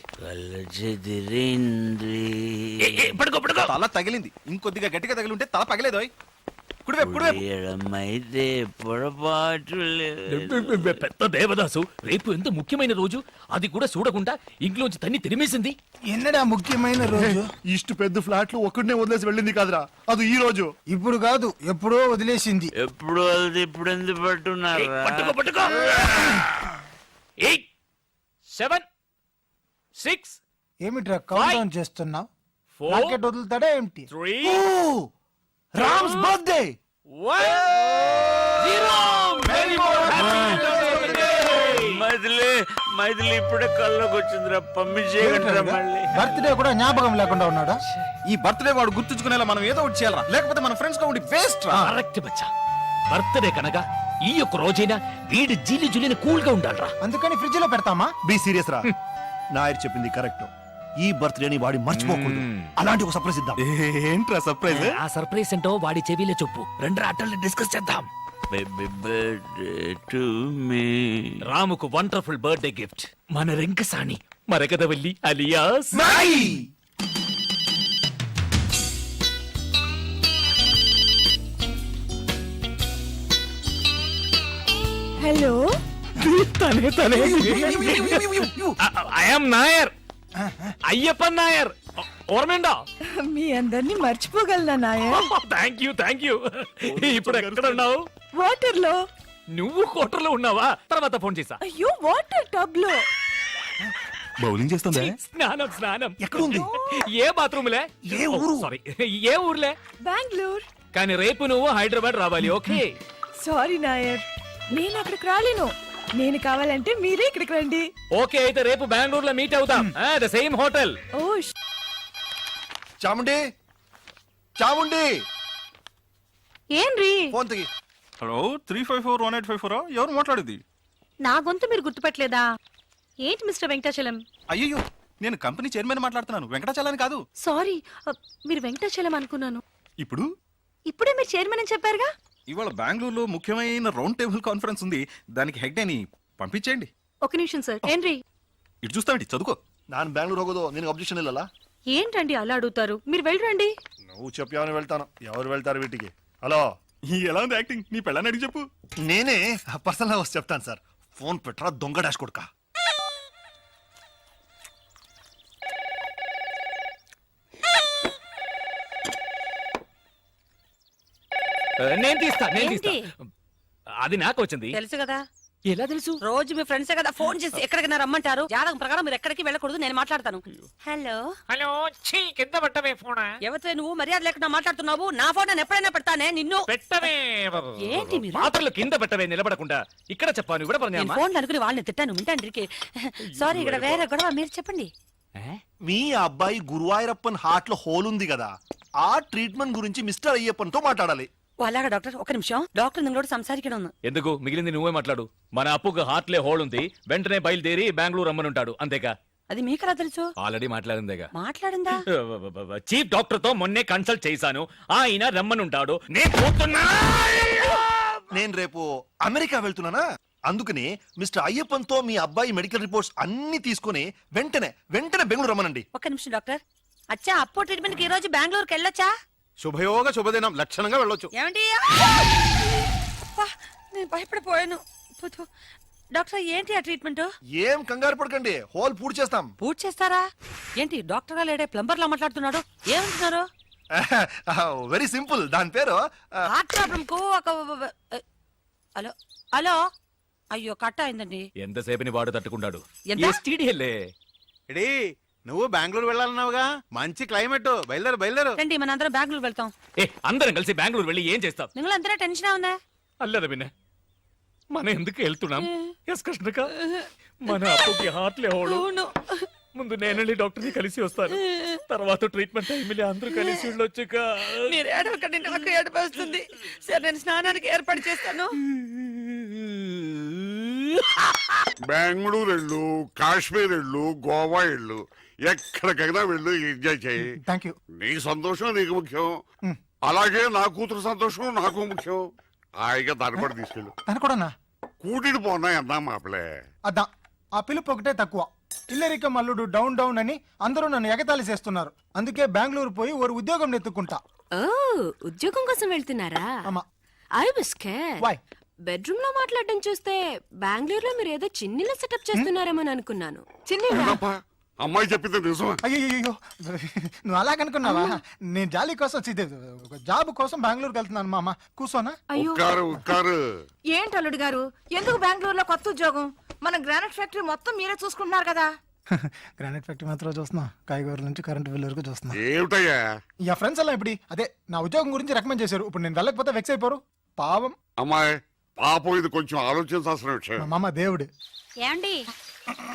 పడుకో పడుకో. తల తగిలింది, ఇంకొద్దిగా గట్టిగా తగిలి ఉంటే తల పగలేదోయ్. కుడివైపు పొరపాటు పెద్ద దేవదాసు రేపు ఎంత ముఖ్యమైన రోజు అది కూడా చూడకుండా ఇంట్లోంచి తన్ని తిరిమేసింది. ఎన్నడా ముఖ్యమైన రోజు? ఇಷ್ಟು పెద్ద ఫ్లాట్లు ఒక్కడనే వదిలేసి వెళ్ళింది కాదురా, అది ఈ రోజు. ఇప్పుడు కాదు, ఎప్పుడో వదిలేసింది. ఎప్పుడు అది ఇప్పుడు ఎందుకు పట్టున్నారా? పట్టుకో పట్టుకో. 8 7 6 ఏమిట్రా కౌంట్ డౌన్ చేస్తున్నావు? 4 రాకెట్ వదులుతాడా ఏమిటి? 3 Ram's birthday. 1 0. Many more happy returns of the day. Maithili ఇప్పుడే కల్లోకి వచ్చిందిరా, పంపించేయగలరా మళ్ళీ? బర్త్డే కూడా జ్ఞాపకం లేకుండా ఉన్నాడా? ఈ బర్త్డే వాడు గుర్తుంచుకునేలా మనం ఏదో ఒకటి చేయాలరా, లేకపోతే మన ఫ్రెండ్స్ గా ఉండి వేస్ట్ రా. కరెక్ట్ బచ్చా. బర్త్డే కనగా ఈ యొక్క రోజైనా వీడి జీలి జులిని కూల్ గా ఉండాలరా. అందుకని ఫ్రిడ్జ్ లో పెడతామా? బి సీరియస్ రా. నాయర్ చెప్పింది కరెక్ట్. ఈ బర్త్డేని వాడి మర్చిపోకూడదు. అలాంటి ఒక సర్ప్రైజ్ ఇద్దాం. ఏంట్రా సర్ప్రైజ్? ఆ సర్ప్రైజ్ ఏంటో వాడి చెవిలో చెప్పు. రెండు ఆటల్ని డిస్కస్ చేద్దాం. Happy birthday to me. రాముకు వండర్ఫుల్ బర్త్డే గిఫ్ట్ మన రింకసాని మరకదవల్లి అలియాస్ హలో, తనే తనే ఐఎమ్ నాయర్, అయ్యప్పన్ నాయర్. ఓర్మేండా? మీ అందరినీ మర్చిపోగలనా నాయర్? Thank you. ఇప్పుడు ఎక్కడ ఉన్నావు? వాటర్ లో. నువ్వు కోటర్లో ఉన్నావా? తర్వాత ఫోన్ చేసా. అయ్యో, వాటర్ టబ్ లో. బౌలింగ్ చేస్తుందా? స్నానం ఎక్కడ ఉంది? ఏ బాత్రూమ్లే? ఏ ఊరు? సారీ, ఏ ఊర్లే? బెంగళూరు. కానీ రేపు నువ్వు హైదరాబాద్ రావాలి. ఓకే? సారీ నాయర్, నేను అక్కడికి రాలేను. నేను కావాలంటే మీరే ఇక్కడికి రండి. ఓకే, అయితే రేపు బెంగళూరులో మీట్ అవుతాం. The same hotel. Oh Chamundi, Chamundi, ఏంరి ఫోన్ తెగి. హలో, 3541854 ఎవరు మాట్లాడేది? నా గొంతు మీరు గుర్తుపట్టలేదా? ఏంటి మిస్టర్ వెంకటాచలం? అయ్యో, నేను కంపెనీ చైర్మన్ మాట్లాడుతున్నాను, వెంకటాచలాని కాదు. సారీ, మీరు వెంకటాచలం అనుకున్నాను. ఇప్పుడు ఇప్పుడే మీరు చైర్మన్ అని చెప్పారుగా. ఇవాళ బెంగళూరులో ముఖ్యమైన రౌండ్ టేబుల్ కాన్ఫరెన్స్ ఉంది, దానికి హెడ్ అని పంపించేయండి. ఒక నిమిషం సార్. ఏంరి ఇటు చూస్తామండి, చదువుకో. ನಾನು ಬ್ಯಾಂಗ್ಳೂರ್ ಹೋಗೋದು ನಿನಗೆ ಅಬ್ಜೆಕ್ಷನ್ ಇಲ್ಲಲ್ಲ? ఏంటండి అలా అడుగుతారు? మీరు వెళ్ళరండి. నువ్వు చెప్పావని వెళ్తాను. ఎవరు వెళ్తారు వీటికి? హలో, ఎలా ఉంది యాక్టింగ్? నీ పెళ్ళని అడిగి చెప్పు. నేనే పర్సనల్ గా వచ్చి చెప్తాను సార్. ఫోన్ పెట్టరా దొంగ డాష్ కొడుక. నేను తీస్తా. ఏంటి? అది నాకు వచ్చింది. తెలుసు కదా, ఎలా తెలుసు? రోజు మీ ఫ్రెండ్సే కదా ఫోన్ చేసి ఎక్కడికైనా రమ్మంటారు. జాతకం ప్రకారం మీరు ఎక్కడికి వెళ్ళకూడదు. నేను మాట్లాడతాను. హలో హలో, కింద పెట్టవే ఫోన్. ఎవరితో నువ్వు మర్యాద లేకుండా మాట్లాడుతున్నావు? నా ఫోన్ నేను ఎప్పుడైనా పెడతానే నిన్ను. పెట్టవే. ఏంటి మీరు? పాత్రలు కింద పెట్టవే, నిలబడకుండా. ఇక్కడ చెప్పాను, ఇక్కడ నేను పని. ఫోన్ అనుకుని వాళ్ళని తిట్టాను. వింటాండ్రికి. సారీ, ఇక్కడ వేరే గొడవ. మీరు చెప్పండి. మీ అబ్బాయి గురువాయూరప్పన్ హార్ట్ లో హోల్ ఉంది కదా, ఆ ట్రీట్మెంట్ గురించి మిస్టర్ అయ్యప్పన్ తో మాట్లాడాలి. ఓ, అలాగా డాక్టర్. ఒక నిమిషం. డాక్టర్ నిങ്ങളోട് సంസാരിക്കണം. ఎందుకు? మిగిలింది నువ్వే మాట్లాడు. మన అప్పుకు హార్ట్లే హోల్ ఉంది, వెంటనే బయలుదేరి బెంగళూరు రమ్మనుంటాడు. అంతేగా? అది మీకెలా తెలుసు? ఆల్రెడీ మాట్లాడిందేగా. మాట్లాడిందా? చీఫ్ డాక్టర్ తో మొన్నే కన్సల్ట్ చేశాను. ఆయన రమ్మనుంటాడు. నేను పోతున్నా. నేను రేపు అమెరికా వెళ్తున్నానా, అందుకని మిస్టర్ అయ్యప్పన్ తో మీ అబ్బాయి మెడికల్ రిపోర్ట్స్ అన్ని తీసుకుని వెంటనే బెంగళూరు రమ్మనండి. ఒక నిమిషం డాక్టర్. అచ్చా, అప్పో ట్రీట్మెంట్ కి ఈ రోజు బెంగళూరుకి వెళ్ళొచ్చా? శుభయోగ శుభదినం, లక్షణంగా వెళ్ళొచ్చు. ఏమండి? అబ్బా, నేను భయపడిపోయాను. డాక్టర్, ఏంటి ఆ ట్రీట్మెంట్? ఏం కంగారు పడకండి, హోల్ పూర్తి చేస్తాం. పూర్తి చేస్తారా? ఏంటి డాక్టర్ గా లేడే ప్లంబర్ లా మాట్లాడుతున్నాడు? ఏమంటున్నారు? Very simple. దాని పేరు హార్ట్ ప్రాబ్లం కు ఒక హలో హలో. అయ్యో, కట్ అయిందండి. ఎంతసేపని వాడు తట్టుకుంటాడు. ఎంత? STD-లే. ఎడీ, నువ్వు బెంగళూరు వెళ్ళాలన్నావుగా, మంచి క్లైమేట్, బయలుదేరు. రండి, మన అందరం బెంగళూరు వెళ్తాం. అందరం కలిసి బెంగళూరు వెళ్ళి ఏం చేస్తాం? നിങ്ങൾ అందరూ టెన్షన్ ఉందా? అల్లదా పిన్న, మనం ఎందుకు వెళ్తున్నాం? ఎస్ కృష్ణక, మన అప్పుకి హార్ట్లే హోల్. ముందు నేనండి డాక్టర్ ని కలిసి వస్తాను. తర్వాత ట్రీట్మెంట్ టైంలో అందరూ కలిసి వెళ్ళొచ్చుక. మీరు ఏడవకండి, నాకు ఏడుపు వస్తుంది. సరే, నేను స్నానానికి ఏర్పాటు చేస్తాను. బెంగళూరు వెళ్ళు, కాశ్మీర్ వెళ్ళు, గోవా వెళ్ళు, ఎక్కడికైనా వెళ్ళు, ఎంజాయ్ చేయి. Thank you. నీ సంతోషం నీకు ముఖ్యం, అలాగే నా కూతురు సంతోషం నాకు ముఖ్యం. హాయిగా దాన్ని కూడా తీసుకెళ్ళు. తను కూడానా? కూటిని పోనా అన్నా మాపలే. అద్దా, ఆ పిలుపు ఒకటే తక్కువ. ఇల్లరిక మల్లుడు డౌన్ డౌన్ అని అందరూ నన్ను ఎగతాళి చేస్తున్నారు. అందుకే బెంగళూరు పోయి ఒక ఉద్యోగం నెత్తుకుంటా. ఓ ఉద్యోగం కోసం వెళ్తున్నారా? అమ్మా. I was scared. Why? Bedroom లో మాట్లాడడం చూస్తే బెంగళూరులో మీరు ఏదో చిన్నిల్లు సెటప్ చేస్తున్నారేమో అనుకున్నాను. ఏంటప్పా, అమ్మాయి చెప్పింది నిజమా? అయ్యో నువ్వు అలాగనుకున్నావా? నేను జాలీ కోసం జాబ్ కోసం బెంగళూరుకి వెళ్తున్నాను మామ. కూర్చోనా? ఉక్కారు ఏంటి అల్లుడు గారు, ఎందుకు బెంగళూరులో కొత్త ఉద్యోగం? మన గ్రానైట్ ఫ్యాక్టరీ మొత్తం మీరే చూసుకుంటున్నారు కదా. గ్రానైట్ ఫ్యాక్టరీ మాత్రం చూస్తున్నా, కాయగూరల నుంచి కరెంట్ బిల్ వరకు చూస్తున్నా. ఏమిటయ్యా? ఇక ఫ్రెండ్స్ అలా ఇప్పుడు అదే నా ఉద్యోగం గురించి రికమెండ్ చేశారు. ఇప్పుడు నేను వెళ్ళకపోతే వెక్స్ అయిపోరు. పావం అమ్మాయి పాపం, ఇది కొంచెం ఆలోచించాల్సిన విషయం. మా మామ దేవుడు. ఏమండి,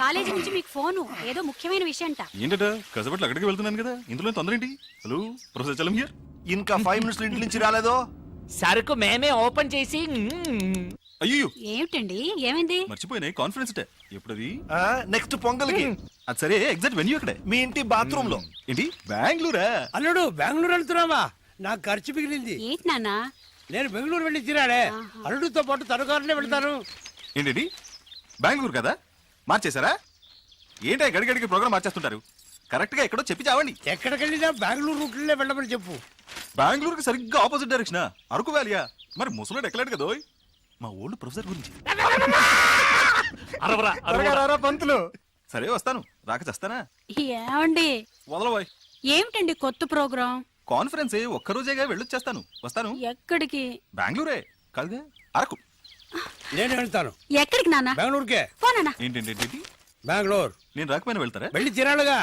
కాలేజీ నుంచి మీకు ఫోను, ఏదో ముఖ్యమైన విషయం అంట. ఏంటట కసబట్లు అక్కడికి వెళ్తున్నాను కదా, ఇందులో తొందర ఏంటి? Hello professor Chalam here. ఇంకా 5 minutes ఇంటి నుంచి రాలేదో? సరుకు మేమే ఓపెన్ చేసి అయ్యో ఏమిటండి, ఏమైంది? మర్చిపోయినాయి కాన్ఫరెన్స్ డే ఎప్పుడది? నెక్స్ట్ పొంగల్కి. అది సరే, ఎగ్జాక్ట్ వెన్యూ అక్కడే. మీ ఇంటి బాత్రూమ్ లో. ఏంటి బెంగళూరా? అల్లుడు బెంగళూరు వెళ్తున్నావా? నాకు ఖర్చు మిగిలింది. ఏంటి నాన్న? నేను బెంగళూరు వెళ్ళి తిరాడే. అల్లుడితో పాటు తనకారులే వెళ్తాను. ఏంటి బెంగళూరు కదా, మార్చేశారా? ఏంటి గడిగడికి ప్రోగ్రామ్ మార్చేస్తుంటారు? కరెక్ట్ గా ఎక్కడో చెప్పి చావండి. ఎక్కడికి వెళ్ళినా బెంగళూరు రూట్లే వెళ్ళమని చెప్పు. బెంగళూరుకి సరిగ్గా ఆపోజిట్ డైరెక్షన్. అరకు వ్యాలియా? మరి ముసలోడు ఎక్కలేడు కదా. మా ఓల్డ్ ప్రొఫెసర్ గురించి. త్వరగా రారా పంతులు. సరే వస్తాను, రాక చేస్తానా? ఏమండి, వదలబోయ్. ఏమిటండి కొత్త ప్రోగ్రాం? కాన్ఫరెన్స్ ఒక్కరోజేగా వెళ్ళొచ్చేస్తాను. వస్తాను. ఎక్కడికి? బెంగళూరే కాదుగా, అరకు. నేను వెళ్తాను. ఎక్కడికి నాన్న? బెంగళూరుకే. పోనా? ఏంటి బెంగళూరు నేను రాకపోయినా వెళ్తారా? వెళ్ళి తిరాడుగా.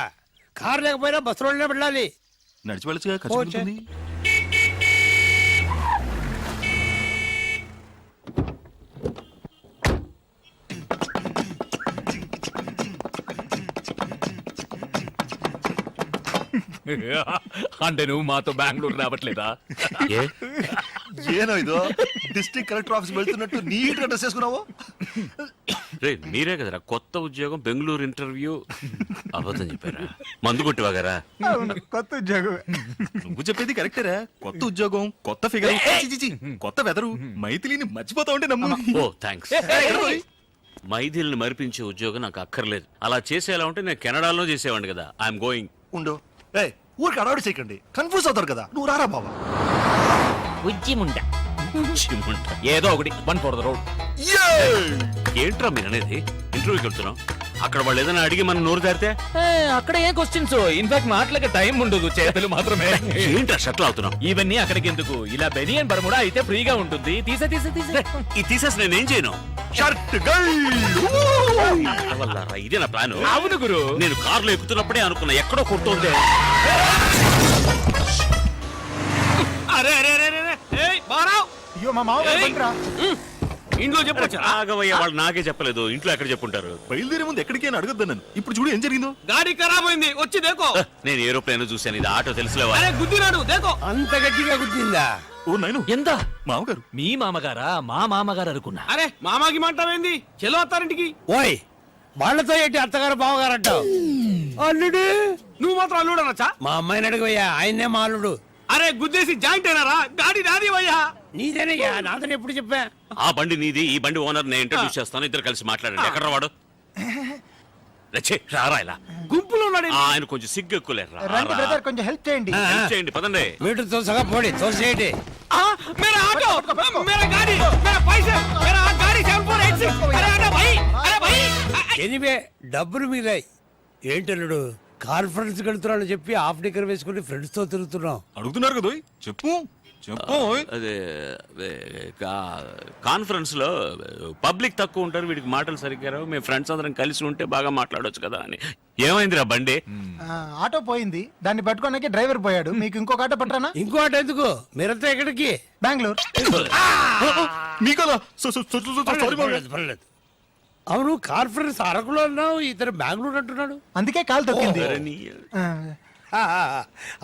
కారు లేకపోయినా బస్సులోనే వెళ్ళాలి. నడిచి వెళ్ళచ్చుగా, ఖర్చు ఉంటుంది. అంటే నువ్వు మాతో బెంగళూరు రావట్లేదా? ఏనో ఇదో డిస్ట్రిక్ట్ కలెక్టర్ ఆఫీస్ వెళ్తున్నట్టు నీట్ గా డ్రెస్ చేసుకున్నావు. మీరే కదరా కొత్త ఉద్యోగం బెంగళూరు ఇంటర్వ్యూ అబద్ధం చెప్పారా? మందు కొట్టివాగారా? అవును, కొత్త ఉద్యోగం. నువ్వు చెప్పేది కరెక్టేరా. కొత్త ఉద్యోగం, కొత్త ఫిగర్, కొత్త వెదరు. మైథిలిని మర్చిపోతా ఉంటే నమ్ము. ఓ థ్యాంక్స్. మైథిల్ని మరిపించే ఉద్యోగం నాకు అక్కర్లేదు. అలా చేసేలా ఉంటే నేను కెనడాలో చేసేవాడిని కదా. I'm going. ఉండు, ఊరికి అడవాడు చేయకండి, కన్ఫ్యూజ్ అవుతారు కదా. నువ్వు రారా బాబా. ఏదో ఒకటి వన్ ఫర్ ద రోడ్. ఏంట్రా మీరు అనేది? ఇంటర్వ్యూకి వెళ్తున్నాం, అక్కడ వాళ్ళు ఏదైనా అడిగి మనం నోరు దారితే అక్కడ ఏం క్వశ్చన్స్? ఇన్ఫాక్ట్ మాటలకి టైం ఉండదు, చేతులు మాత్రమే. ఏంట్రా షట్లు అవుతున్నాం? ఇవన్నీ అక్కడికి ఎందుకు? ఇలా బెనియన్ బర్ముడా అయితే ఫ్రీగా ఉంటుంది. తీసే ఇది తీసేసి నేనేం చేయను? షర్ట్ వల్లరా, ఇదే నా ప్లాన్. అవును గురు, నేను కారులో ఎక్కుతున్నప్పుడే అనుకున్నా ఎక్కడో కొడుతుంది. అరే అరే అరే అరే, ఏయ్ బారావ్, అయ్యో మా మామ ఇంట్లో చెప్పొచ్చా? ఆగవయ్య, వాళ్ళు నాకే చెప్పలేదు. ఇంట్లో ఎక్కడ చెప్పుంటారు? బయలుదేరే ముందు ఎక్కడికి అని అడగద్దు నన్ను. ఇప్పుడు చూడు ఏం జరిగిందో. గాడి ఖరాబ్ అయింది, వచ్చి దేకో. నేను ఏరోప్లేన్ చూశాను, ఇది ఆటో తెలుసులేవా? అరే గుద్దినాడు, దేకో. అంత గట్టిగా గుద్దిందా? ఓ నైను, ఎంత? మామగారు. మీ మామగారా? మా మామగారు అనుకున్నా. అరే మామాకి మాంటావేంది? చెలో అత్తారింటికి. ఓయ్, వాళ్ళతో ఏంటి అత్తగారు బావగారు అంటావు? అల్లుడు, నువ్వు మాత్రం అల్లుడు అనొచ్చా? మా అమ్మాయిని అడిగయ్యా, ఆయన్నే మా అల్లుడు. అరే గుద్దేసి జాయింట్ అయినారా? గాడి నాది వయ్యా. నీదేనయ్యా, నాదని ఎప్పుడు చెప్పా? ఆ బండి నీది, ఈ బండి ఓనర్ నేను ఇంట్రడ్యూస్ చేస్తాను. ఇద్దరు కలిసి మాట్లాడండి. ఎక్కడ వాడు? రారా ఇలా. గుంపులో ఉన్నాడు. ఆయన కొంచెం సిగ్గు ఎక్కువలే. రండి బ్రదర్, కొంచెం హెల్ప్ చేయండి. హెల్ప్ చేయండి, పదండి. మీటర్ తోసగా పోడి, తోసేయండి. मेरा ऑटो, मेरा गाड़ी, मेरा पैसे, मेरा गाड़ी 7486. अरे आना भाई, अरे भाई. ఎనివే డబ్బులు మిగిలాయి. ఏంటల్లుడు, కాన్ఫరెన్స్ వెళ్తున్నాను చెప్పి హాఫ్ డిక్కర్ వేసుకుని ఫ్రెండ్స్ తో తిరుగుతున్నాం. అడుగుతున్నారు కదా, చెప్పు చెప్పు. అదే కాన్ఫరెన్స్ లో పబ్లిక్ తక్కువ ఉంటారు, వీడికి మాటలు సరిగ్గా రావు. మేము ఫ్రెండ్స్ అందరం కలిసి ఉంటే బాగా మాట్లాడొచ్చు కదా అని. ఏమైందిరా బండి? ఆటో పోయింది, దాన్ని పట్టుకోడానికి డ్రైవర్ పోయాడు. మీకు ఇంకొక ఆటో పట్టరానా? ఇంకో ఆట ఎందుకు? మీరంతా ఎక్కడికి? బెంగళూరు. మీకదా? పర్లేదు. అవును, కాన్ఫరెన్స్ అరకులో అన్నావు, ఇతను బెంగళూరు అంటున్నాడు. అందుకే కాలు తొక్కింది.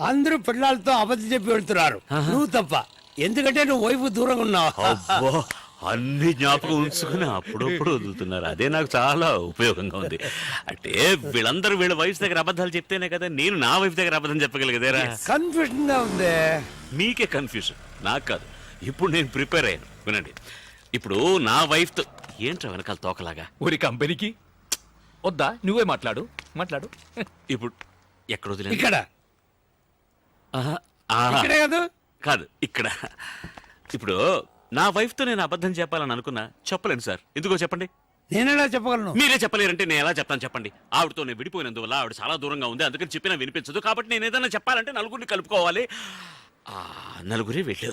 అందరూ పిల్లలతో అబద్ధం చెప్పి వెళ్తున్నారు, నువ్వు తప్ప. ఎందుకంటే నువ్వు వైపు దూరంగా ఉన్నావు. అబ్బో, అన్ని జ్ఞాపకం ఉంచుకుని అప్పుడప్పుడు వదులుతున్నారు. అదే నాకు చాలా ఉపయోగంగా ఉంది. అంటే వీళ్ళందరూ వీళ్ళ వైఫ్ దగ్గర అబద్ధాలు చెప్తేనే కదా నేను నా వైఫ్ దగ్గర అబద్ధం చెప్పగలిగేదేరా. కన్ఫ్యూజన్ గా ఉంది. మీకే కన్ఫ్యూజన్, నాకు కాదు. ఇప్పుడు నేను ప్రిపేర్ అయ్యాను, వినండి. ఇప్పుడు నా వైఫ్ తో ఏంట్రా వెనకాల తోకలాగా? ఊరి కంపెనీకి వద్దా? నువ్వే మాట్లాడు. ఇప్పుడు ఎక్కడ వదిలేదు? ఇక్కడ ఆహా, ఇక్కడే కాదు, కాదు ఇక్కడ. ఇప్పుడు నా వైఫ్ తో నేను అబద్ధం చెప్పాలని అనుకున్నా చెప్పలేను సార్. ఎందుకో చెప్పండి. నేనెలా చెప్పగలను? మీరే చెప్పలేరంటే నేను ఎలా చెప్తాను చెప్పండి. ఆవిడతో నేను విడిపోయినందువల్ల ఆవిడ చాలా దూరంగా ఉంది, అందుకని చెప్పినా వినిపించదు. కాబట్టి నేను ఏదైనా చెప్పాలంటే నలుగురిని కలుపుకోవాలి. నలుగురే వెళ్ళు.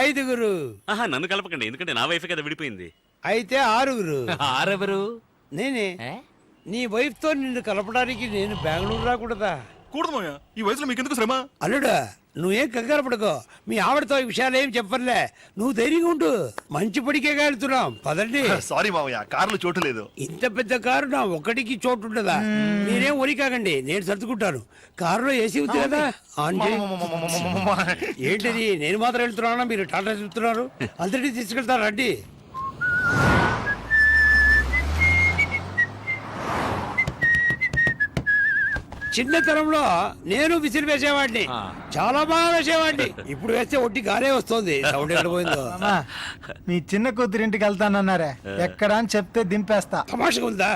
5గురు. ఆహా, నన్ను కలపకండి, ఎందుకంటే నా వైఫ్ కదా విడిపోయింది. అయితే 6గురు. ఆరెవరు? నేనే. నీ వైఫ్ తో నిన్ను కలపడానికి నేను బెంగళూరు రాకూడదా? కూడదు మావయ్య, ఈ వయసులో మీకెందుకు శ్రమ? అల్లుడా, నువ్వేం కంగారు పడుకో. మీ ఆవిడతో ఈ విషయాలు ఏం చెప్పర్లే. నువ్వు ధైర్యంగా ఉండు. మంచి పడికే వెళ్తున్నాం. పదండి. సారీ మావయ్య, కారులో చోటు లేదు. ఇంత పెద్ద కారు నా ఒక్కడికి చోటు ఉంటుందా? మీరేం ఒరికాకండి, నేను సర్దుకుంటాను. కారులో ఏసీ ఉంది కదా, ఆన్ చేయి. ఏంటిది, నేను మాత్రం వెళ్తున్నానా? మీరు టాటా చెప్తున్నారు. అందరినీ తీసుకెళ్తారు రండి. చిన్నతనంలో నేను విసిరి వేసేవాడిని, చాలా బాగా వేసేవాడిని. ఇప్పుడు వేస్తే ఒట్టి గారే వస్తుంది. సౌండ్ ఎక్కడ పోయిందో. మామా, మీ చిన్న కూతురింటికి వెళ్తానన్నారే, ఎక్కడ అని చెప్తే దింపేస్తా. తమాషగా ఉందా?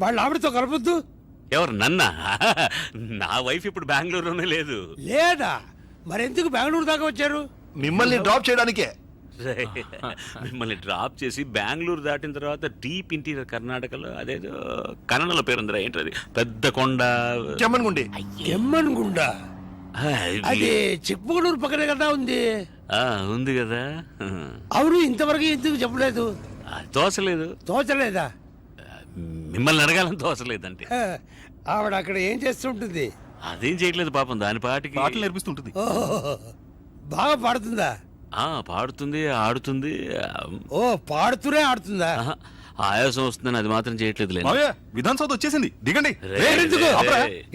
వాళ్ళ ఆవిడతో కలపొద్దు. ఎవరు, నన్నా? నా వైఫ్ ఇప్పుడు బెంగళూరులోనే లేదు. లేదా? మరెందుకు బెంగళూరు దాకా వచ్చారు? మిమ్మల్ని డ్రాప్ చేయడానికే. మిమ్మల్ని డ్రాప్ చేసి బెంగళూరు దాటిన తర్వాత డీప్ ఇంటీరియర్ కర్ణాటకలో అదేదో కన్నడలో పేరుందిరా, ఏంటది, పెద్ద కొండ, చెమ్మన్గుండి. ఎమ్మన్గుండ. అది చిక్మగళూరు పక్కనే కదా ఉంది. ఉంది కదా. అవును, ఇంతవరకు ఎందుకు చెప్పలేదు? తోసలేదు. తోచలేదా? మిమ్మల్ని అడగాలని తోసలేదంటే. ఆవిడ అక్కడ ఏం చేస్తుంటుంది? అదేం చేయట్లేదు పాపం, దాని పాటికి పాటలు నేర్పిస్తుంటుంది. ఓహో, బాగా పాడుతుందా? పాడుతుంది, ఆడుతుంది. ఓ, పాడుతూనే ఆడుతుందా? ఆయాసం వస్తుందని అది మాత్రం చేయట్లేదు. మావయ్య, విధాన్ సౌత్ వచ్చేసింది, దిగండి. ఎందుకు?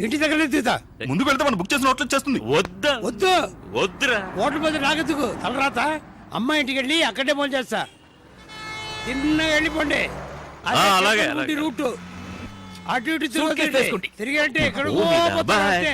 ఇంటి దగ్గర దిగుతా. ముందుకు వెళ్తే మనం బుక్ చేసిన హోటల్ చేస్తుంది. వద్దా? వద్దు. వద్దురా. హోటల్ మీద నాకెందుకు? తలరాత. అమ్మ ఇంటికి వెళ్ళి అక్కడే ఫోన్ చేస్తా. తిన్నగా వెళ్ళిపోండి. అలాగే, రూట్ అటు ఇటు Suitcase వేసుకోండి. తిరిగి అంటే ఎక్కడ బాయ్.